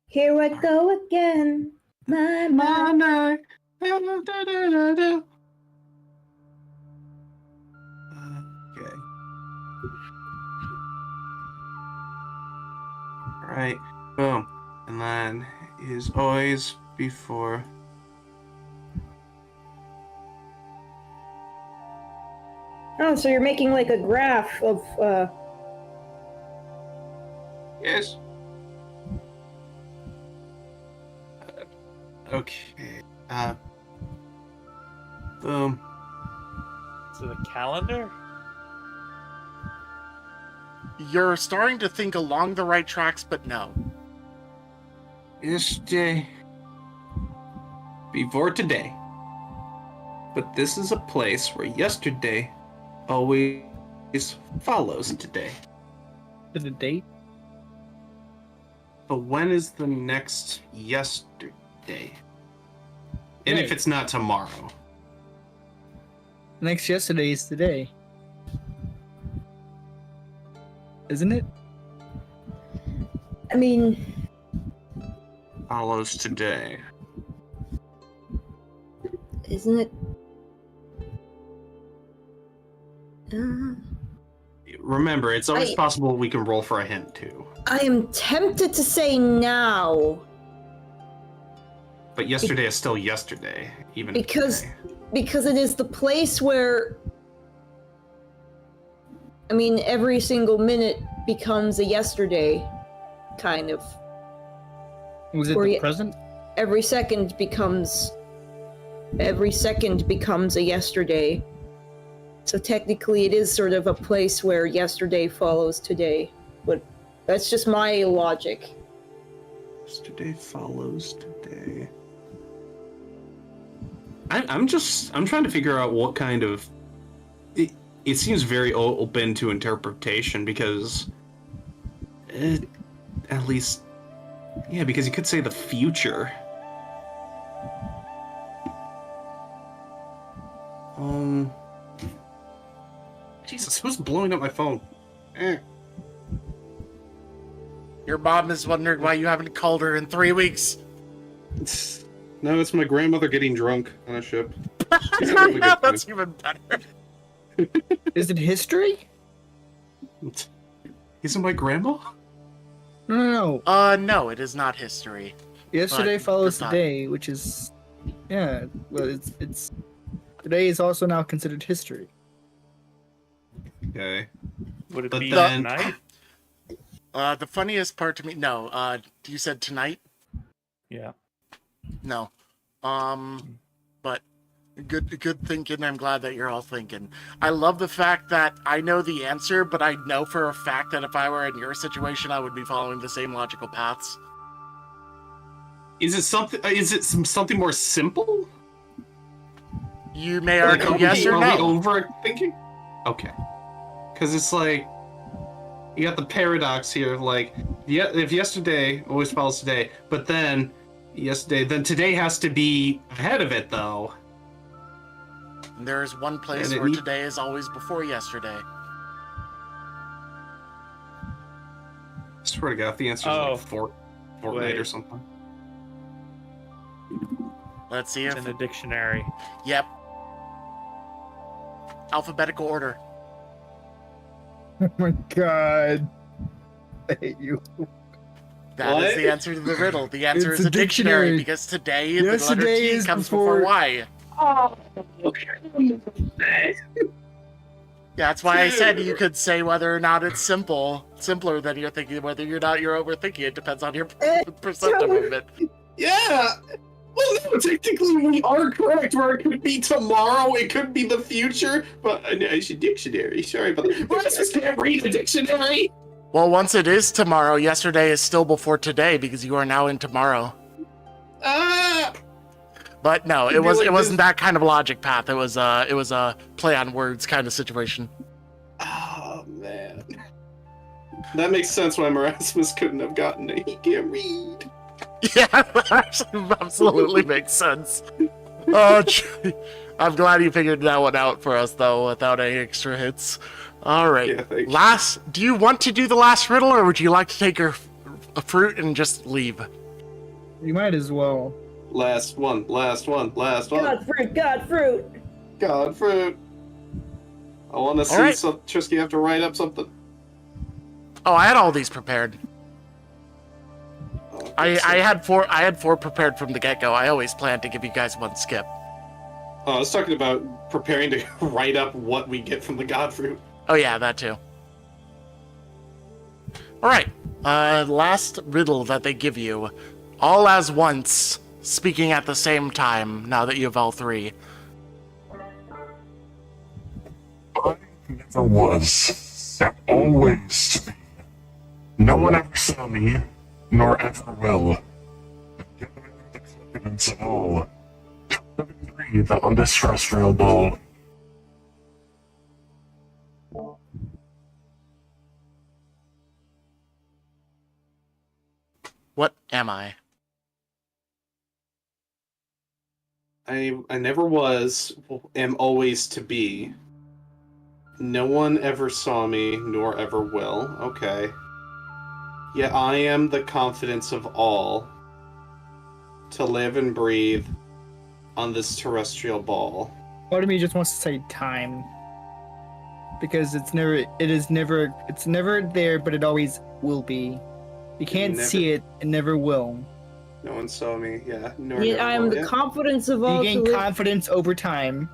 Here I go again. My. Okay. Alright, boom. And then is always before. Oh, so you're making like a graph of Yes. Okay. Boom. So the calendar? You're starting to think along the right tracks, but no. Yesterday. Before today. But this is a place where yesterday always follows today. To the date? But when is the next yesterday? And if Right. it's not tomorrow? Next yesterday is today. Isn't it? I mean, Follows today. isn't it? Remember, it's always I- possible we can roll for a hint too. I am tempted to say now But yesterday is still yesterday, even because today. because it is the place where I mean every single minute becomes a yesterday, kind of. Was it Or the ye- present? Every second becomes a yesterday. So technically it is sort of a place where yesterday follows today. But that's just my logic. Yesterday follows today. I'm trying to figure out what kind of... It seems very open to interpretation because... at least... Yeah, because you could say the future. Jesus, who's blowing up my phone? Your mom is wondering why you haven't called her in 3 weeks. No, it's my grandmother getting drunk on a ship. It's a really good That's even better. Is it history? Isn't my grandma? No. No, it is not history. Yesterday But follows it's not. today, which is, yeah. Well, it's today is also now considered history. Okay. Would it But be then- tonight? The funniest part to me, no, you said tonight? Yeah. No. But good thinking. I'm glad that you're all thinking. I love the fact that I know the answer, but I know for a fact that if I were in your situation, I would be following the same logical paths. Is it something? Is it something more simple? You may argue yes or Are no. we overthinking? Okay. Because it's like, you got the paradox here of like, if yesterday always follows today, but then today has to be ahead of it, though. There is one place And it where need- today is always before yesterday. I swear to God, if the answer is Oh. like Fortnite Wait. or something. Let's see It's if... in a dictionary. Yep. Alphabetical order. Oh my god. I hate you. That is What? the answer to the riddle. The answer It's is a a dictionary, dictionary. because today, the letter Yesterday T is comes before before- Y. Yeah, that's why I said you could say whether or not it's simpler than you're thinking, whether you're overthinking. It depends on your perceptive of it. Yeah! Well, no, technically we are correct, where it could be tomorrow, it could be the future, but I should dictionary. Sorry about that. Well, I just can't read a dictionary! Well, once it is tomorrow, yesterday is still before today because you are now in tomorrow. Ah! But no, It'd it be was like it wasn't this- that kind of logic path. It was a play on words kind of situation. Oh, man. That makes sense why Erasmus couldn't have gotten it. He can't read. Yeah, that actually absolutely makes sense. Oh, I'm glad you figured that one out for us though, without any extra hits. All right, Yeah, thank you. last. Do you want to do the last riddle, or would you like to take your fruit and just leave? You might as well. Last one. God fruit. God, fruit. I want to see right. some. Trisky have to write up something. Oh, I had all these prepared. Oh, I that's had four prepared from the get-go. I always planned to give you guys one skip. Oh, I was talking about preparing to write up what we get from the God fruit. Oh yeah, that too. All right. Last riddle that they give you, all as once, speaking at the same time. Now that you have all three. I never was, and always to be. No one ever saw me, nor ever will. Yet I have the confidence of all to live and breathe on this terrestrial ball. What am I? I never was, am always to be. No one ever saw me, nor ever will. Okay. Yet I am the confidence of all to live and breathe on this terrestrial ball. Part of me just wants to say time. Because it's never there, but it always will be. You can't Never- see it, it never will. No one saw me, yeah. Nor Yet never I am will, the yeah. confidence of You all to gain live, confidence over time.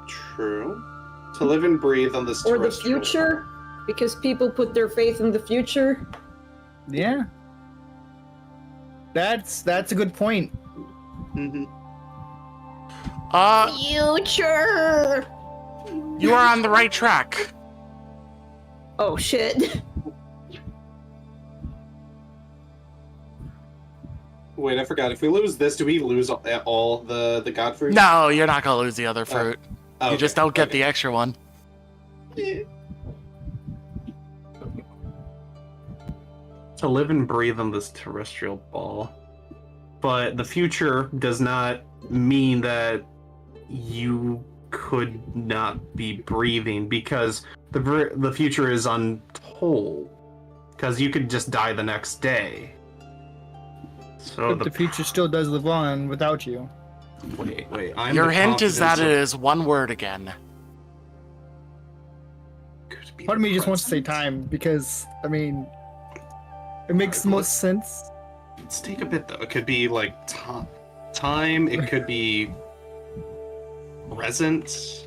True. To live and breathe on this or the terrestrial future, because people put their faith in the future. Yeah. That's a good point. Mm-hmm. Future. You are on the right track. Oh shit. Wait, I forgot. If we lose this, do we lose all the God fruit? No, you're not gonna lose the other fruit. Oh, You just don't get the extra one. To live and breathe on this terrestrial ball. But the future does not mean that you could not be breathing, because the future is untold. Because you could just die the next day. So But the future still does live on without you. Wait. I'm Your the hint is that it confidence is one word again. could be Part of the me just wants to say present. time, because, I mean, it makes the most sense. Let's take a bit though. It could be like time. It could be present.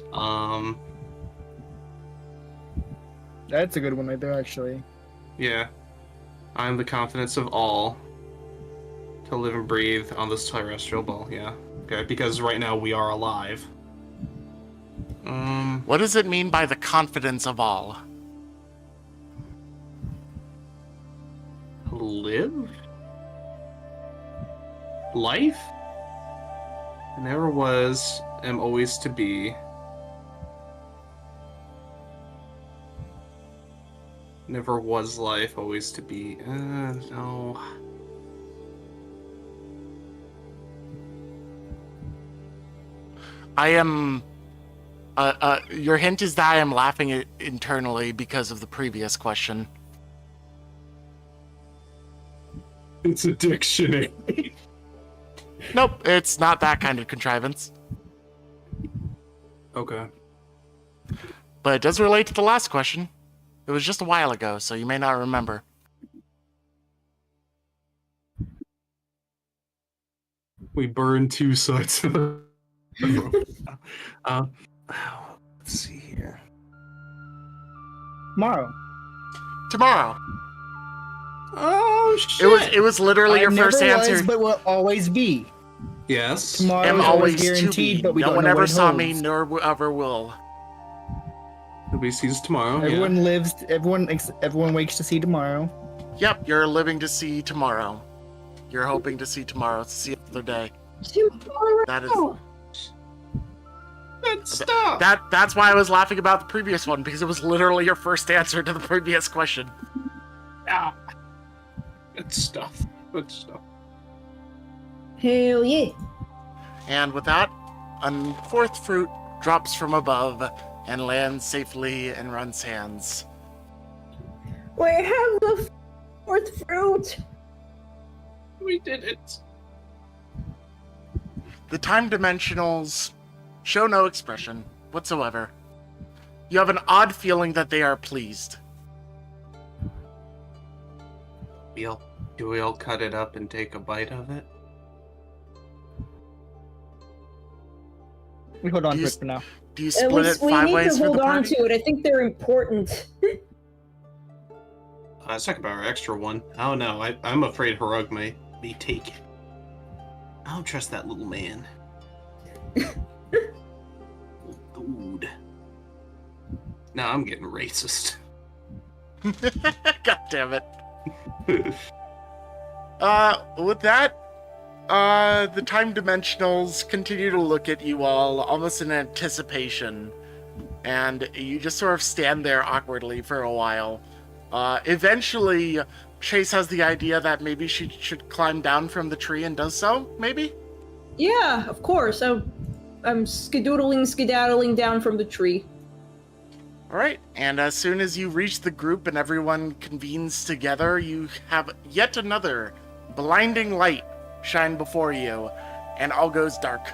That's a good one right there, actually. Yeah. I'm the confidence of all to live and breathe on this terrestrial ball. Yeah. Okay. Because right now we are alive. What does it mean by the confidence of all? Live. Life. I never was, am always to be. Never was life, always to be. No. I am. Your hint is that I am laughing internally because of the previous question. It's a dictionary. Nope, it's not that kind of contrivance. Okay. But it does relate to the last question. It was just a while ago, so you may not remember. We burned two sides of the let's see here. Tomorrow. Tomorrow. Oh shit! It was literally I your never first was, answer. but will always be. Yes. Tomorrow Am is always always to guaranteed, be. but we No don't one know ever what it saw me, holds. nor ever will. Nobody sees tomorrow. Everyone lives. Everyone wakes to see tomorrow. Yep, you're living to see tomorrow. You're hoping to see tomorrow, to see another day. Tomorrow. That is Stop. that's why I was laughing about the previous one, because it was literally your first answer to the previous question. Ah. Good stuff. Good stuff. Hell yeah. And with that, a fourth fruit drops from above and lands safely in Run's hands. We have the fourth fruit. We did it. The time dimensionals show no expression whatsoever. You have an odd feeling that they are pleased. Do we all cut it up and take a bite of it? We hold on Do to you- it for now. Do you At split least it we 5 need ways to for hold the on party? to it. I think they're important. Let's talk about our extra one. Oh no, I'm afraid Harug may be taken. I don't trust that little man. Little dude. Now I'm getting racist. God damn it. With that, the time dimensionals continue to look at you all almost in anticipation, and you just sort of stand there awkwardly for a while. Eventually, Chase has the idea that maybe she should climb down from the tree and does so, maybe? Yeah, of course. I'm skedaddling down from the tree. Alright, and as soon as you reach the group and everyone convenes together, you have yet another blinding light shine before you, and all goes dark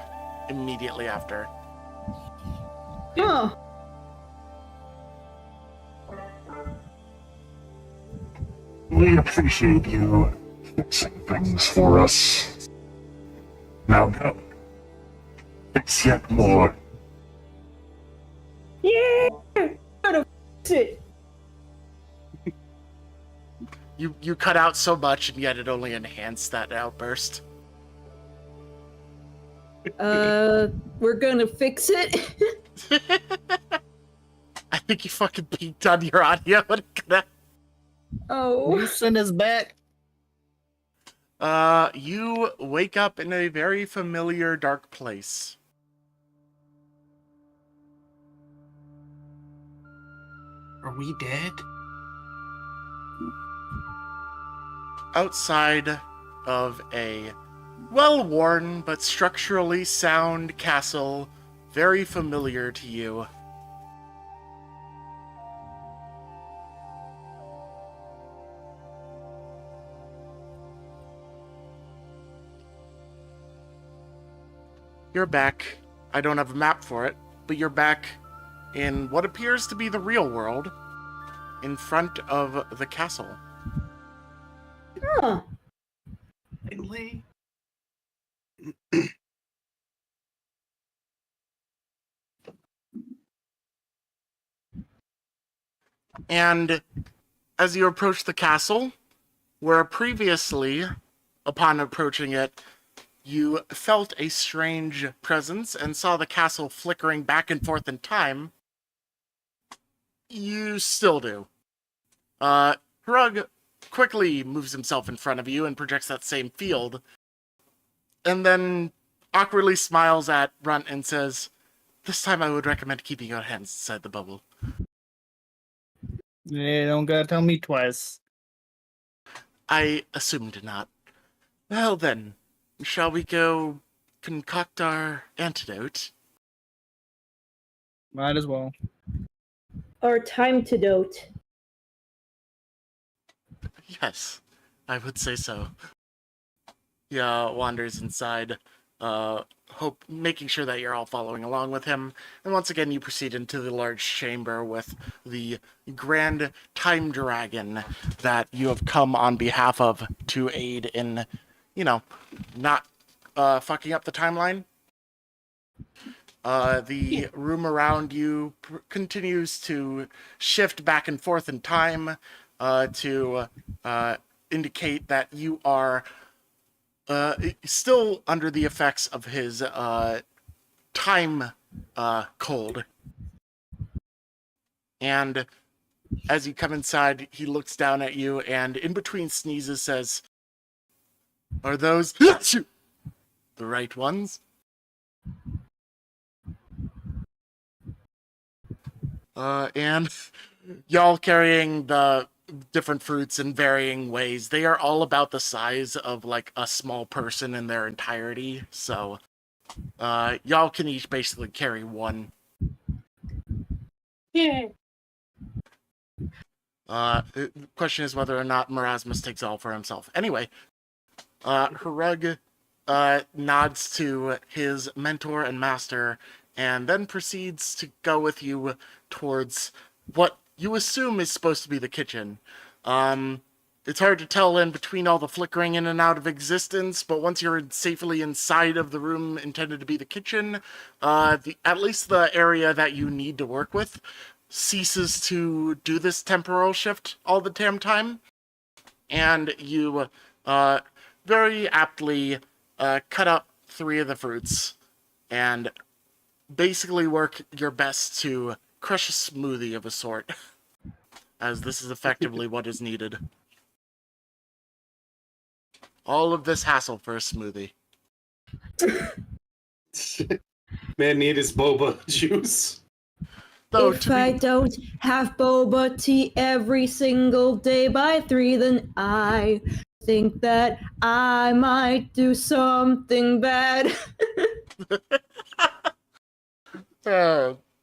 immediately after. Huh. We appreciate you fixing things for us. Now go. Fix yet more. Yeah! Gotta fix it. You cut out so much, and yet it only enhanced that outburst. We're gonna fix it. I think you fucking peaked on your audio. Oh. Loosen his back. You wake up in a very familiar dark place. Are we dead? Outside of a well-worn but structurally sound castle, very familiar to you. You're back. I don't have a map for it, but you're back in what appears to be the real world, in front of the castle. Huh. Finally. And as you approach the castle, where previously, upon approaching it, you felt a strange presence and saw the castle flickering back and forth in time, you still do. Hrug quickly moves himself in front of you and projects that same field, and then awkwardly smiles at Runt and says, "This time I would recommend keeping your hands inside the bubble." Yeah, don't gotta tell me twice. I assumed not. Well then, shall we go concoct our antidote? Might as well. Our time to dote. Yes, I would say so. He wanders inside, making sure that you're all following along with him. And once again, you proceed into the large chamber with the grand time dragon that you have come on behalf of to aid in, not fucking up the timeline. The room around you continues to shift back and forth in time to indicate that you are still under the effects of his time cold. And as you come inside, he looks down at you and in between sneezes says, "Are those the right ones?" And y'all carrying the different fruits in varying ways. They are all about the size of like a small person in their entirety. So y'all can each basically carry one. Yeah. The question is whether or not Marasmus takes all for himself. Anyway, Harug nods to his mentor and master and then proceeds to go with you towards what you assume is supposed to be the kitchen. It's hard to tell in between all the flickering in and out of existence, but once you're safely inside of the room intended to be the kitchen, at least the area that you need to work with ceases to do this temporal shift all the damn time. And you very aptly cut up 3 of the fruits and basically work your best to crush a smoothie of a sort, as this is effectively what is needed. All of this hassle for a smoothie. Man need his boba juice. Though, If I don't have boba tea every single day by 3, then I think that I might do something bad.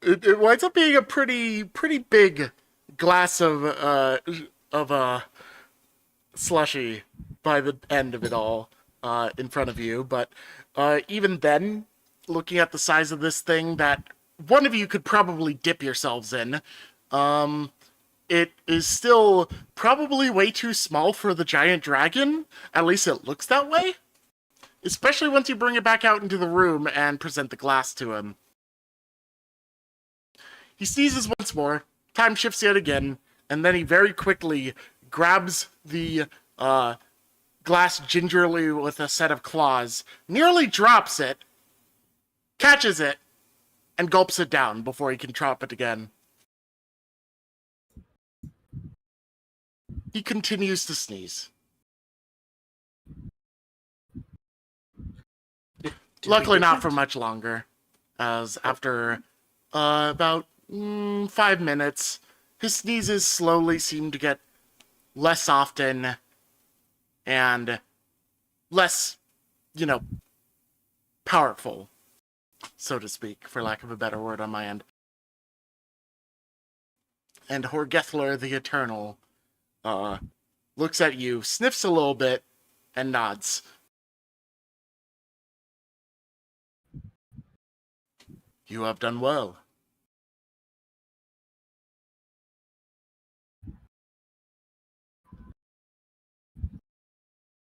It winds up being a pretty big glass of slushy by the end of it all in front of you. But even then, looking at the size of this thing that one of you could probably dip yourselves in, it is still probably way too small for the giant dragon. At least it looks that way. Especially once you bring it back out into the room and present the glass to him. He sneezes once more, time shifts yet again, and then he very quickly grabs the glass gingerly with a set of claws, nearly drops it, catches it, and gulps it down before he can drop it again. He continues to sneeze. Luckily not for much longer, as after about 5 minutes, his sneezes slowly seem to get less often and less, powerful, so to speak, for lack of a better word on my end. And Horgethler the Eternal looks at you, sniffs a little bit, and nods. You have done well.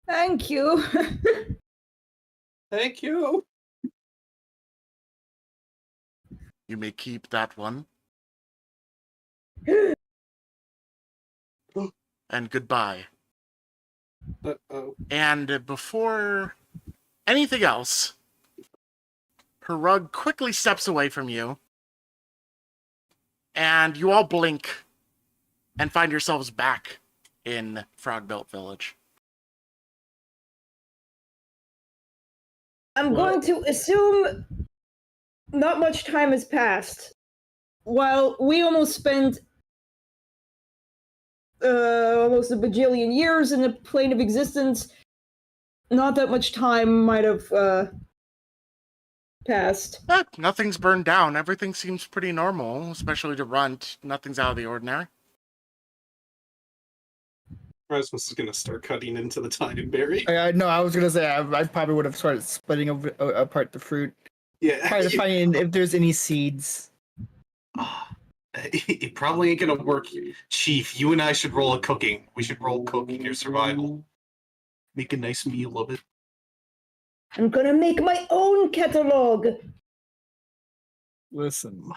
Thank you. Thank you. You may keep that one. And goodbye. Uh-oh. And before anything else, her rug quickly steps away from you, and you all blink and find yourselves back in Frogbelt Village. I'm What? going to assume not much time has passed. While we almost spent almost a bajillion years in the plane of existence, not that much time might have passed. Nothing's burned down. Everything seems pretty normal, especially to Runt. Nothing's out of the ordinary. Rasmus is gonna start cutting into the time berry. No, I was gonna say I probably would have started splitting apart the fruit, Yeah. trying to find if there's any seeds. It probably ain't gonna work. Chief, you and I should roll a cooking. We should roll cooking your survival. Make a nice meal of it. I'm gonna make my own catalog. Listen,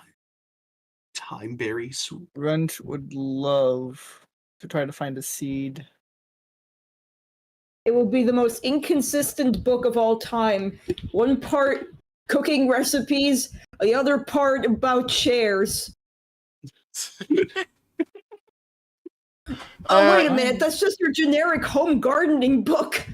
Time berry soup. Runt would love to try to find a seed. It will be the most inconsistent book of all time. One part cooking recipes, the other part about chairs. Oh, wait a minute, that's just your generic home gardening book.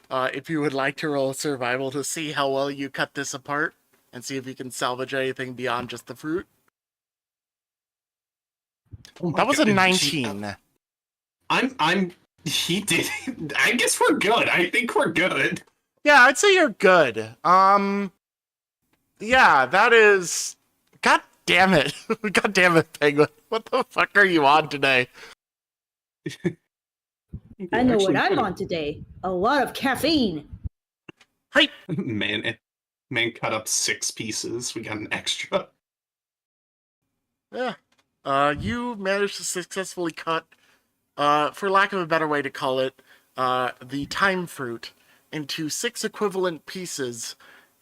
If you would like to roll survival to see how well you cut this apart and see if you can salvage anything beyond just the fruit. Oh my That was a God, 19. He did. I guess we're good. I think we're good. Yeah, I'd say you're good. Yeah, that is... God damn it. God damn it, Penguin. What the fuck are you on today? I know what I'm on today. A lot of caffeine. Hey! Man cut up 6 pieces. We got an extra. Yeah. You managed to successfully cut, for lack of a better way to call it, the time fruit into 6 equivalent pieces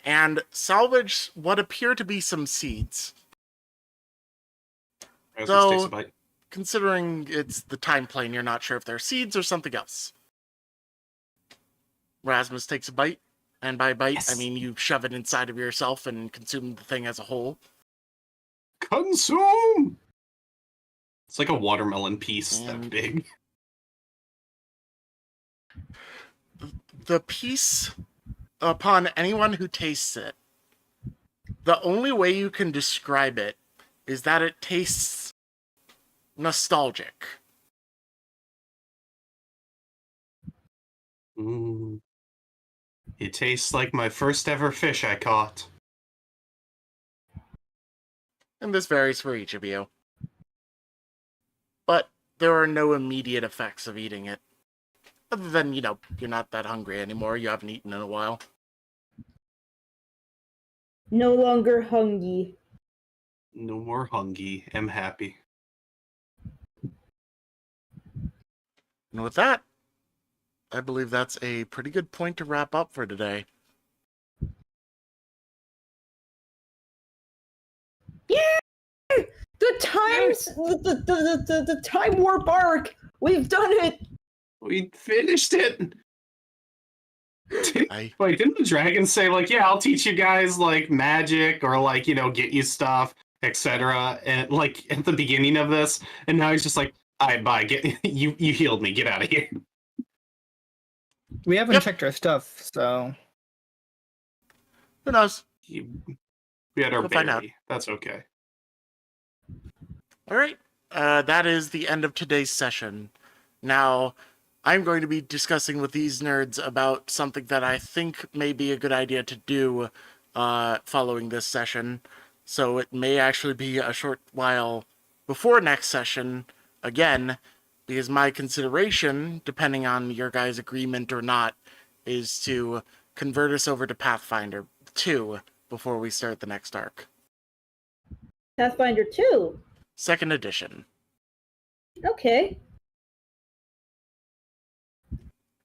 and salvage what appear to be some seeds. Rasmus takes a bite. Considering it's the time plane, you're not sure if they're seeds or something else. Rasmus takes a bite, and by bite, Yes. I mean you shove it inside of yourself and consume the thing as a whole. Consume! It's like a watermelon piece that And- big. The piece, upon anyone who tastes it, the only way you can describe it is that it tastes nostalgic. Mm. It tastes like my first ever fish I caught. And this varies for each of you. But there are no immediate effects of eating it. Other than, you're not that hungry anymore. You haven't eaten in a while. No longer hungry. No more hungry. I'm happy. And with that, I believe that's a pretty good point to wrap up for today. Yeah! The times, the time warp arc. We've done it. We finished it! I Wait, didn't the dragon say, like, yeah, I'll teach you guys, like, magic, or, like, get you stuff, etc., and, like, at the beginning of this, and now he's just like, alright, bye, you healed me, get out of here. We haven't Yep. checked our stuff, so who knows? We had our We'll find out. berry. That's okay. All right. That is the end of today's session. Now, I'm going to be discussing with these nerds about something that I think may be a good idea to do following this session. So it may actually be a short while before next session again, because my consideration, depending on your guys' agreement or not, is to convert us over to Pathfinder 2 before we start the next arc. Pathfinder 2. 2nd edition. Okay.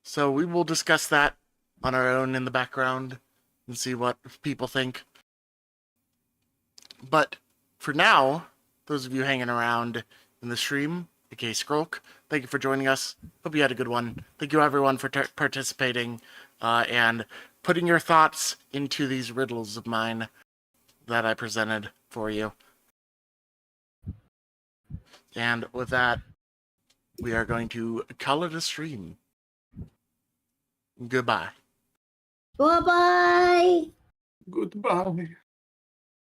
So we will discuss that on our own in the background and see what people think. But for now, those of you hanging around in the stream, aka Skrulk, thank you for joining us. Hope you had a good one. Thank you everyone for participating and putting your thoughts into these riddles of mine that I presented for you. And with that, we are going to call it a stream. Goodbye. Bye bye. Goodbye.